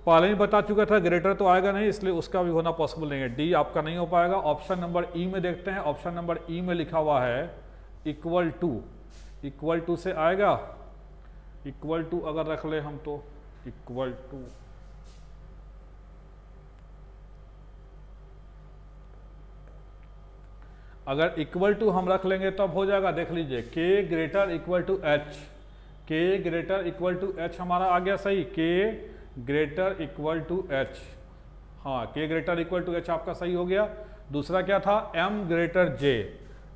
पहले ही बता चुका था ग्रेटर तो आएगा नहीं, इसलिए उसका भी होना पॉसिबल नहीं है। डी आपका नहीं हो पाएगा। ऑप्शन नंबर ई में देखते हैं। ऑप्शन नंबर ई में लिखा हुआ है इक्वल टू से आएगा। इक्वल टू अगर रख ले हम तो इक्वल टू, अगर इक्वल टू हम रख लेंगे तब हो जाएगा। देख लीजिए के ग्रेटर इक्वल टू एच, के ग्रेटर इक्वल टू एच हमारा आ गया सही। के ग्रेटर इक्वल टू एच, हाँ के ग्रेटर इक्वल टू एच आपका सही हो गया। दूसरा क्या था? एम ग्रेटर जे,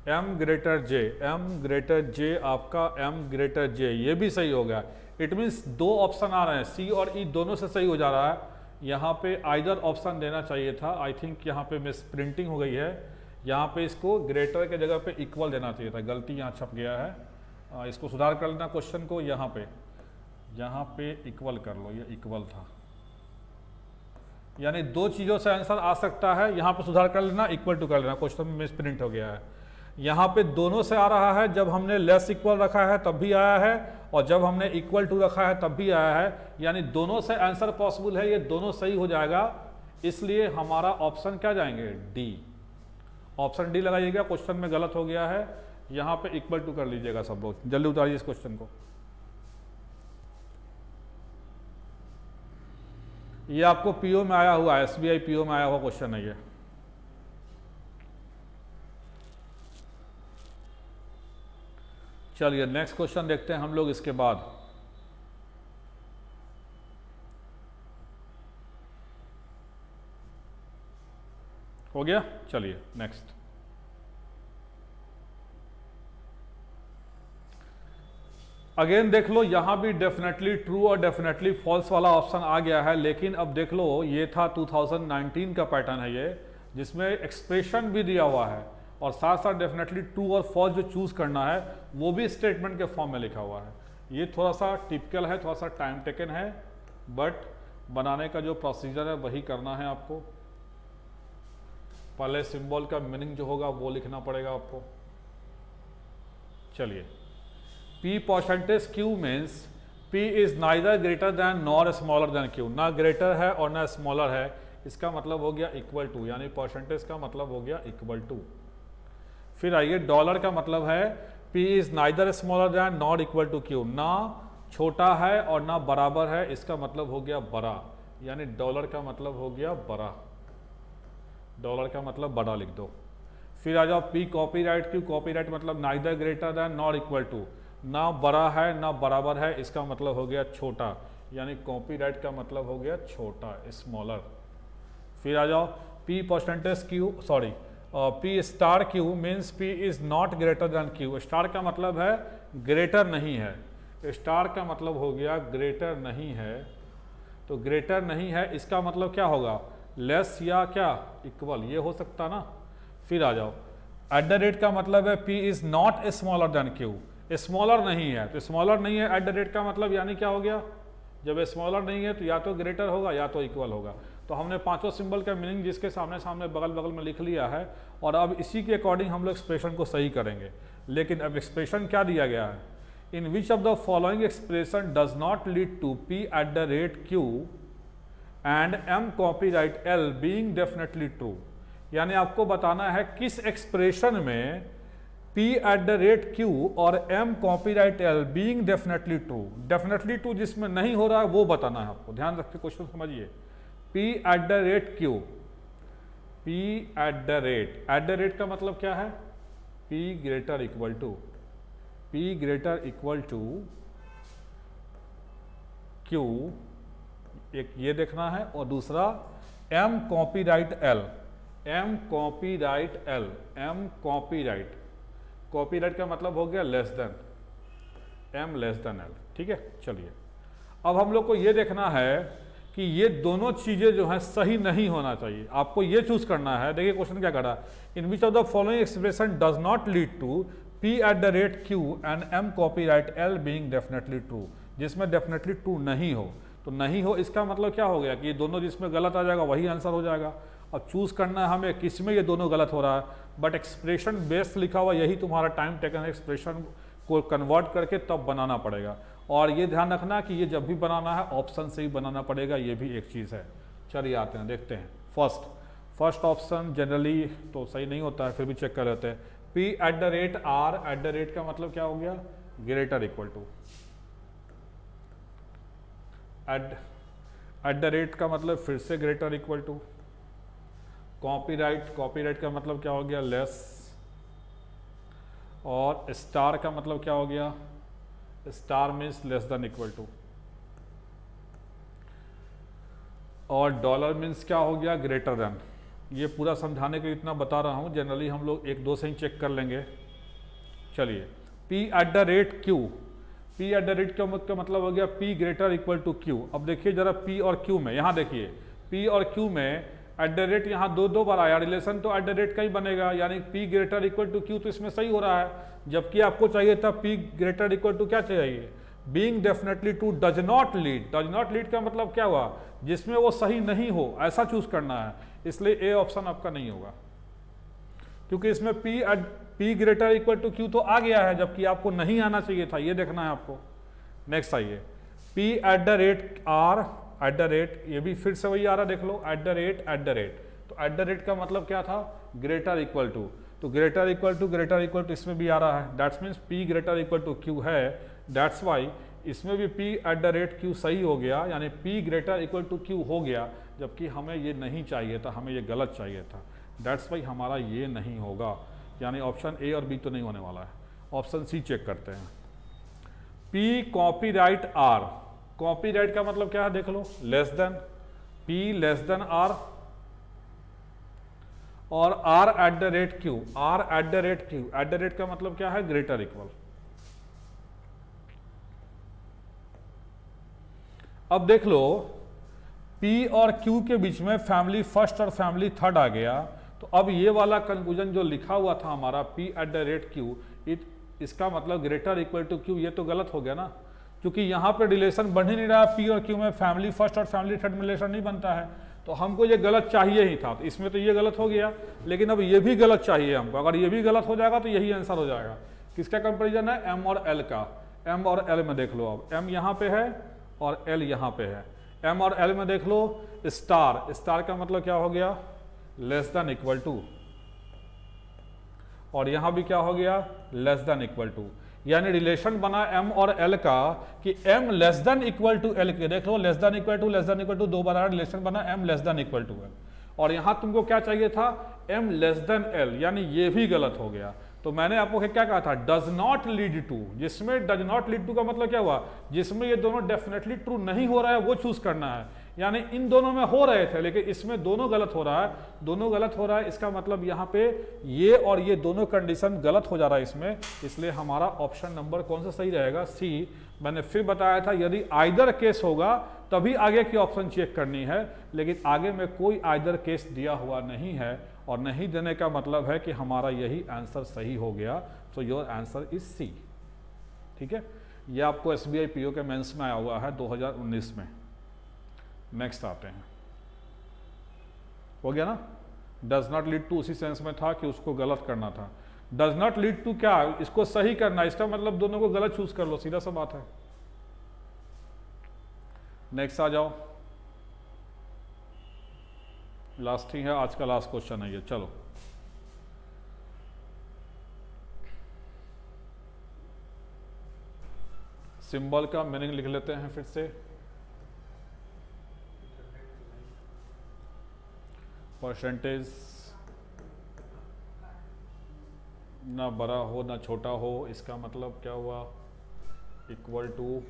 एम ग्रेटर जे, एम ग्रेटर जे आपका एम ग्रेटर जे, ये भी सही हो गया। इट मीन्स दो ऑप्शन आ रहे हैं, सी और ई दोनों से सही हो जा रहा है। यहाँ पे आइदर ऑप्शन देना चाहिए था। आई थिंक यहाँ पे मिस प्रिंटिंग हो गई है। यहाँ पे इसको ग्रेटर के जगह पे इक्वल देना चाहिए था, गलती यहाँ छप गया है। इसको सुधार कर लेना क्वेश्चन को। यहाँ पे इक्वल कर लो, ये इक्वल था। यानी दो चीज़ों से आंसर आ सकता है। यहाँ पे सुधार कर लेना, इक्वल टू कर लेना, क्वेश्चन में मिस प्रिंट हो गया है। यहाँ पे दोनों से आ रहा है। जब हमने लेस इक्वल रखा है तब भी आया है, और जब हमने इक्वल टू रखा है तब भी आया है। यानी दोनों से आंसर पॉसिबल है, ये दोनों सही हो जाएगा। इसलिए हमारा ऑप्शन क्या जाएंगे? डी। ऑप्शन डी लगाइएगा। क्वेश्चन में गलत हो गया है, यहाँ पे इक्वल टू कर लीजिएगा सब लोग। जल्दी उतारिए इस क्वेश्चन को। ये आपको पीओ में आया हुआ है, एसबीआई पीओ में आया हुआ क्वेश्चन है ये। चलिए नेक्स्ट क्वेश्चन देखते हैं हम लोग इसके बाद। हो गया? चलिए नेक्स्ट। अगेन देख लो, यहां भी डेफिनेटली ट्रू और डेफिनेटली फॉल्स वाला ऑप्शन आ गया है। लेकिन अब देख लो, ये था 2019 का पैटर्न है ये, जिसमें एक्सप्रेशन भी दिया हुआ है और साथ साथ डेफिनेटली ट्रू और फॉल्स जो चूज करना है वो भी स्टेटमेंट के फॉर्म में लिखा हुआ है। ये थोड़ा सा टिपिकल है, थोड़ा सा टाइम टेकन है, बट बनाने का जो प्रोसीजर है वही करना है आपको। पहले सिंबल का मीनिंग जो होगा वो लिखना पड़ेगा आपको। चलिए, P percentage Q means P is neither greater then nor smaller than Q, ना ग्रेटर है और ना स्मॉलर है। इसका मतलब हो गया इक्वल टू, यानी परसेंटेज का मतलब हो गया इक्वल टू। फिर आइए, डॉलर का मतलब है P is neither smaller than not equal to Q, ना छोटा है और ना बराबर है। इसका मतलब हो गया बड़ा, यानी डॉलर का मतलब हो गया बड़ा। डॉलर का मतलब बड़ा लिख दो। फिर आ जाओ P कॉपीराइट Q, कॉपीराइट मतलब neither greater than not equal to, ना बड़ा है ना बराबर है। इसका मतलब हो गया छोटा, यानी कॉपीराइट का मतलब हो गया छोटा, स्मॉलर। फिर आ जाओ P percentage Q, sorry P star Q means P is not greater than Q। Star का मतलब है ग्रेटर नहीं है, स्टार का मतलब हो गया ग्रेटर नहीं है। तो ग्रेटर नहीं है, इसका मतलब क्या होगा? लेस या क्या इक्वल, ये हो सकता ना। फिर आ जाओ, एट द रेट का मतलब है P is not smaller than Q, smaller नहीं है। तो स्मॉलर नहीं है एट द रेट का मतलब यानी क्या हो गया? जब स्मॉलर नहीं है तो या तो ग्रेटर होगा या तो इक्वल होगा। तो हमने पांचों सिंबल का मीनिंग जिसके सामने सामने बगल बगल में लिख लिया है, और अब इसी के अकॉर्डिंग हम लोग एक्सप्रेशन को सही करेंगे। लेकिन अब एक्सप्रेशन क्या दिया गया है? In which of the following expression does not lead to P at the rate Q and M copyright L being definitely true. यानी आपको बताना है किस एक्सप्रेशन में P at the rate Q और M copyright L being definitely true, definitely true जिसमें नहीं हो रहा है वो बताना है आपको। ध्यान रख के क्वेश्चन समझिए। P at the rate Q, P at the rate का मतलब क्या है? P greater equal to, P greater equal to Q, एक ये देखना है, और दूसरा M copyright L, M copyright L, M copyright, copyright का मतलब हो गया less than, M less than L। ठीक है, चलिए अब हम लोग को ये देखना है कि ये दोनों चीजें जो हैं सही नहीं होना चाहिए। आपको ये चूज करना है। देखिए क्वेश्चन क्या कर रहा है? In which of the following expression does not lead to P at the rate Q and M copyright L being definitely true. जिसमें डेफिनेटली ट्रू नहीं हो। तो नहीं हो इसका मतलब क्या हो गया कि ये दोनों जिसमें गलत आ जाएगा वही आंसर हो जाएगा। अब चूज़ करना है हमें किस में ये दोनों गलत हो रहा है, बट एक्सप्रेशन बेस्ड लिखा हुआ यही तुम्हारा टाइम टेकन एक्सप्रेशन को कन्वर्ट करके तब बनाना पड़ेगा। और ये ध्यान रखना कि ये जब भी बनाना है ऑप्शन से ही बनाना पड़ेगा, ये भी एक चीज़ है। चलिए आते हैं देखते हैं। फर्स्ट ऑप्शन जनरली तो सही नहीं होता है, फिर भी चेक कर लेते हैं। P@R, एट द रेट का मतलब क्या हो गया, greater equal to. At the rate का मतलब फिर से ग्रेटर इक्वल टू। कॉपीराइट का मतलब क्या हो गया, लेस। और स्टार का मतलब क्या हो गया, star means less than equal to. और डॉलर मीन्स क्या हो गया, ग्रेटर देन। ये पूरा समझाने के लिए इतना बता रहा हूँ, जनरली हम लोग एक दो से ही चेक कर लेंगे। चलिए P@Q, P@Q का मतलब हो गया P greater equal to Q। अब देखिए जरा P और Q में, यहाँ देखिए P और Q में एट द रेट यहाँ दो बार आया, रिलेशन तो एट द रेट का ही बनेगा, यानी P greater equal to Q, तो इसमें सही हो रहा है। जबकि आपको चाहिए था P ग्रेटर इक्वल टू क्या चाहिए, being definitely true does not lead का मतलब क्या हुआ, जिसमें वो सही नहीं हो, ऐसा चूज करना है। इसलिए ए ऑप्शन आपका नहीं होगा, क्योंकि इसमें P greater equal to Q तो आ गया है, जबकि आपको नहीं आना चाहिए था, ये देखना है आपको। नेक्स्ट आइए, P@R, एट द रेट, ये भी फिर से वही आ रहा, देख लो, एट द रेट। तो एट द रेट का मतलब क्या था, ग्रेटर इक्वल टू। तो ग्रेटर इक्वल टू इसमें भी आ रहा है, that's means P greater equal to Q है, दैट्स वाई इसमें भी P@Q सही हो गया, यानी P greater equal to Q हो गया, जबकि हमें ये नहीं चाहिए था, हमें ये गलत चाहिए था। दैट्स वाई हमारा ये नहीं होगा, यानी ऑप्शन ए और बी तो नहीं होने वाला है। ऑप्शन सी चेक करते हैं। P कॉपीराइट R, कॉपीराइट का मतलब क्या है, देख लो, less than. P less than R और R@Q, एट द रेट का मतलब क्या है, ग्रेटर इक्वल। अब देख लो P और Q के बीच में फैमिली फर्स्ट और फैमिली थर्ड आ गया, तो अब ये वाला कंक्लूजन जो लिखा हुआ था हमारा P@Q, इसका मतलब ग्रेटर इक्वल टू Q, ये तो गलत हो गया ना, क्योंकि यहाँ पे रिलेशन बन ही नहीं रहा। P और Q में फैमिली फर्स्ट और फैमिली थर्ड में रिलेशन नहीं बनता है, तो हमको ये गलत चाहिए ही था। तो इसमें तो ये गलत हो गया, लेकिन अब ये भी गलत चाहिए हमको। अगर ये भी गलत हो जाएगा तो यही आंसर हो जाएगा। किसका कंपेरिजन है, M और L का। M और L में देख लो, अब M यहाँ पे है और L यहाँ पे है। M और L में देख लो, स्टार का मतलब क्या हो गया, लेस देन इक्वल टू, और यहाँ भी क्या हो गया, लेस देन इक्वल टू। यानी रिलेशन बना M और L का कि M less than equal to L के, देख लो, लेस देन इक्वल टू दो बार रिलेशन बना, M less than equal to L। और यहाँ तुमको क्या चाहिए था, M लेस देन L, यानी ये भी गलत हो गया। तो मैंने आपको क्या कहा था, डज नॉट लीड टू, जिसमें डज नॉट लीड टू का मतलब क्या हुआ, जिसमें ये दोनों डेफिनेटली ट्रू नहीं हो रहा है वो चूज करना है। यानी इन दोनों में हो रहे थे, लेकिन इसमें दोनों गलत हो रहा है, इसका मतलब यहाँ पे ये और ये दोनों कंडीशन गलत हो जा रहा है इसमें। इसलिए हमारा ऑप्शन नंबर कौन सा सही रहेगा, सी। मैंने फिर बताया था यदि आइदर केस होगा तभी आगे की ऑप्शन चेक करनी है, लेकिन आगे में कोई आइदर केस दिया हुआ नहीं है, और नहीं देने का मतलब है कि हमारा यही आंसर सही हो गया। So your answer is C. ठीक है, ये आपको SBI PO के मेंस में आया हुआ है 2019 में। नेक्स्ट आते हैं, हो गया ना, डज नॉट लीड टू उसी सेंस में था कि उसको गलत करना था। डज नॉट लीड टू क्या, इसको सही करना, इसका मतलब दोनों को गलत चूज कर लो, सीधा सा बात है। नेक्स्ट आ जाओ, लास्ट ही है, आज का लास्ट क्वेश्चन है ये। चलो सिंबल का मीनिंग लिख लेते हैं फिर से। परसेंटेज ना बड़ा हो ना छोटा हो, इसका मतलब क्या हुआ, इक्वल टू।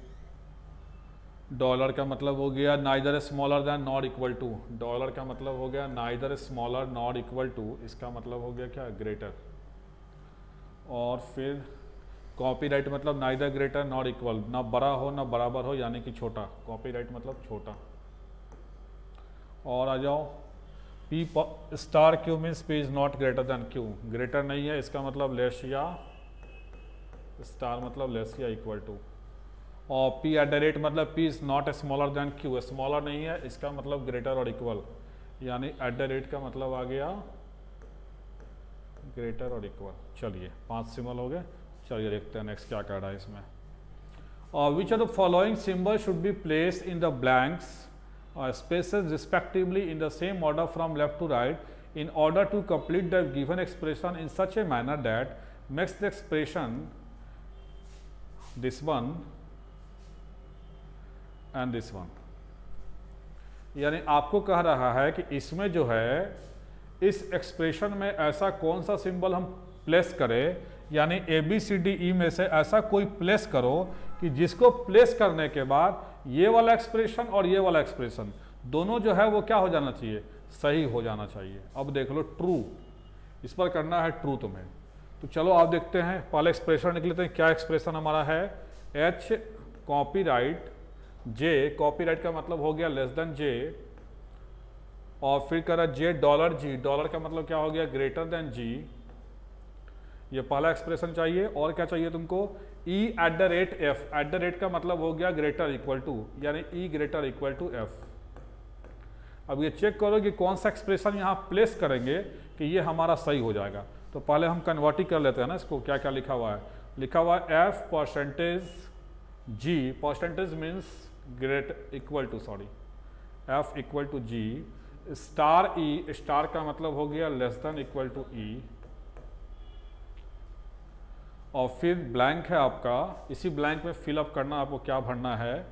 डॉलर का मतलब हो गया neither smaller than not equal to, dollar का मतलब हो गया neither smaller not equal to, इसका मतलब हो गया क्या, ग्रेटर। और फिर कॉपीराइट मतलब नाइदर ग्रेटर नॉट इक्वल, ना बड़ा हो ना बराबर हो, यानी कि छोटा। कॉपीराइट मतलब छोटा। और आ जाओ, P star Q means P is not greater than Q, greater नहीं है, इसका मतलब लेस या, स्टार मतलब लेस या इक्वल टू। और p एट द रेट मतलब p is not smaller than q, smaller नहीं है, इसका मतलब ग्रेटर और इक्वल, यानी एट द रेट का मतलब आ गया ग्रेटर और इक्वल। चलिए 5 सिंबल हो गए। चलिए देखते हैं नेक्स्ट क्या कह रहा है इसमें। विच of the following symbol should be place in the blanks spaces respectively in the same order from left to right in order to complete the given expression in such a manner that makes the expression this one and this one। यानी आपको कह रहा है कि इसमें जो है इस एक्सप्रेशन में ऐसा कौन सा सिंबल हम प्लेस करें, यानी ABCDE में से ऐसा कोई प्लेस करो कि जिसको प्लेस करने के बाद ये वाला एक्सप्रेशन और ये वाला एक्सप्रेशन दोनों जो है वो क्या हो जाना चाहिए, सही हो जाना चाहिए। अब देख लो ट्रू, इस पर करना है ट्रू तुम्हें। तो चलो आप देखते हैं, पहले एक्सप्रेशन निकल लेते हैं। क्या एक्सप्रेशन हमारा है, H कॉपीराइट J, कॉपीराइट का मतलब हो गया लेस देन J, और फिर करा J डॉलर G, डॉलर का मतलब क्या हो गया ग्रेटर देन G। ये पहला एक्सप्रेशन चाहिए। और क्या चाहिए तुमको, E at the rate F, at the rate का मतलब हो गया ग्रेटर इक्वल टू, यानी E greater equal to F। अब ये चेक करो कि कौन सा एक्सप्रेशन यहाँ प्लेस करेंगे कि ये हमारा सही हो जाएगा। तो पहले हम कन्वर्ट ही कर लेते हैं ना इसको। क्या क्या लिखा हुआ है, लिखा हुआ है F percentage G, percentage means great equal to, sorry, F equal to G star E, star का मतलब हो गया less than equal to E, और फिर ब्लैंक है आपका, इसी ब्लैंक में फिलअप करना आपको क्या भरना है।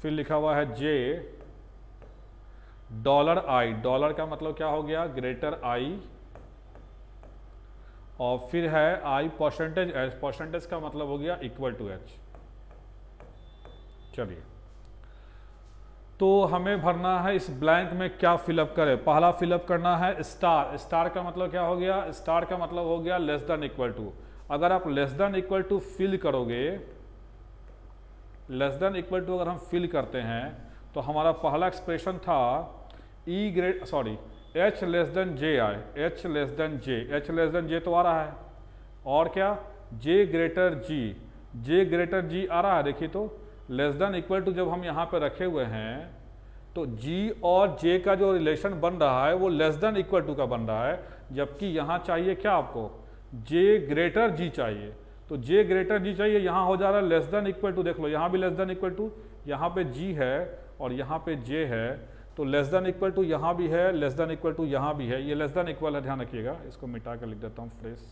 फिर लिखा हुआ है J डॉलर I, डॉलर का मतलब क्या हो गया ग्रेटर I, और फिर है I परसेंटेज H, परसेंटेज का मतलब हो गया इक्वल टू H। चलिए तो हमें भरना है इस ब्लैंक में क्या फिलअप करें। पहला फिलअप करना है स्टार, स्टार का मतलब क्या हो गया, स्टार का मतलब हो गया लेस देन इक्वल टू। अगर आप less than equal to fill करोगे, लेस देन इक्वल टू अगर हम फिल करते हैं तो हमारा पहला एक्सप्रेशन था H लेस देन J आए, H less then J, H less then J तो आ रहा है, और क्या J greater G, J greater G आ रहा है। देखिए तो लेस देन इक्वल टू जब हम यहाँ पे रखे हुए हैं तो G और J का जो रिलेशन बन रहा है वो लेस देन इक्वल टू का बन रहा है, जबकि यहाँ चाहिए क्या आपको, J ग्रेटर G चाहिए। तो J ग्रेटर G चाहिए, यहाँ हो जा रहा है लेस देन इक्वल टू। देख लो यहाँ भी लेस देन इक्वल टू, यहाँ पे G है और यहाँ पे J है, तो लेस देन इक्वल टू यहाँ भी है, लेस देन इक्वल टू यहाँ भी है। ये लेस देन इक्वल है, ध्यान रखिएगा। इसको मिटा कर लिख देता हूँ फ्रेश।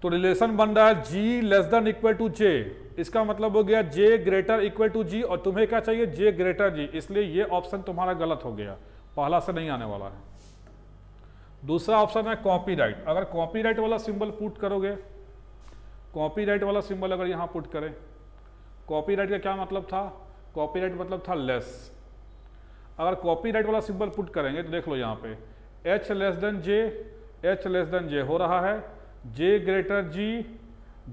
तो रिलेशन बन रहा है G less than equal to J, इसका मतलब हो गया J greater equal to G, और तुम्हें क्या चाहिए J ग्रेटर G, इसलिए ये ऑप्शन तुम्हारा गलत हो गया, पहला से नहीं आने वाला है। दूसरा ऑप्शन है कॉपीराइट। अगर कॉपीराइट वाला सिंबल पुट करोगे, कॉपीराइट वाला सिंबल अगर यहाँ पुट करें, कॉपीराइट का क्या मतलब था, कॉपीराइट मतलब था लेस। अगर कॉपीराइट वाला सिंबल पुट करेंगे तो देख लो यहाँ पे H less then J, H less then J हो रहा है, J greater G,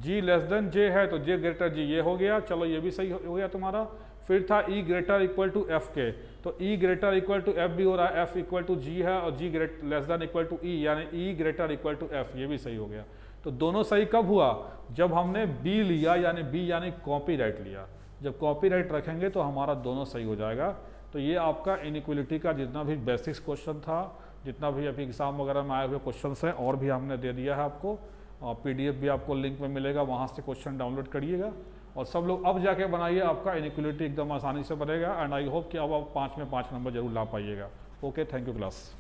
G less then J है तो J ग्रेटर G ये हो गया। चलो ये भी सही हो गया तुम्हारा। फिर था E greater equal to F के, तो E greater equal to F भी हो रहा है, F इक्वल टू G है और G great less than equal to E, यानी E greater equal to F, ये भी सही हो गया। तो दोनों सही कब हुआ, जब हमने B लिया, यानी B यानी कॉपीराइट लिया। जब कॉपीराइट रखेंगे तो हमारा दोनों सही हो जाएगा। तो ये आपका इनइक्वलिटी का जितना भी बेसिक्स क्वेश्चन था, जितना भी अभी एग्जाम वगैरह में आए हुए क्वेश्चंस हैं, और भी हमने दे दिया है आपको। और PDF भी आपको लिंक में मिलेगा, वहाँ से क्वेश्चन डाउनलोड करिएगा और सब लोग अब जाके बनाइए, आपका इनइक्वलिटी एकदम आसानी से बनेगा। एंड आई होप कि अब आप 5 में 5 नंबर जरूर ला पाइएगा। Okay, thank you class.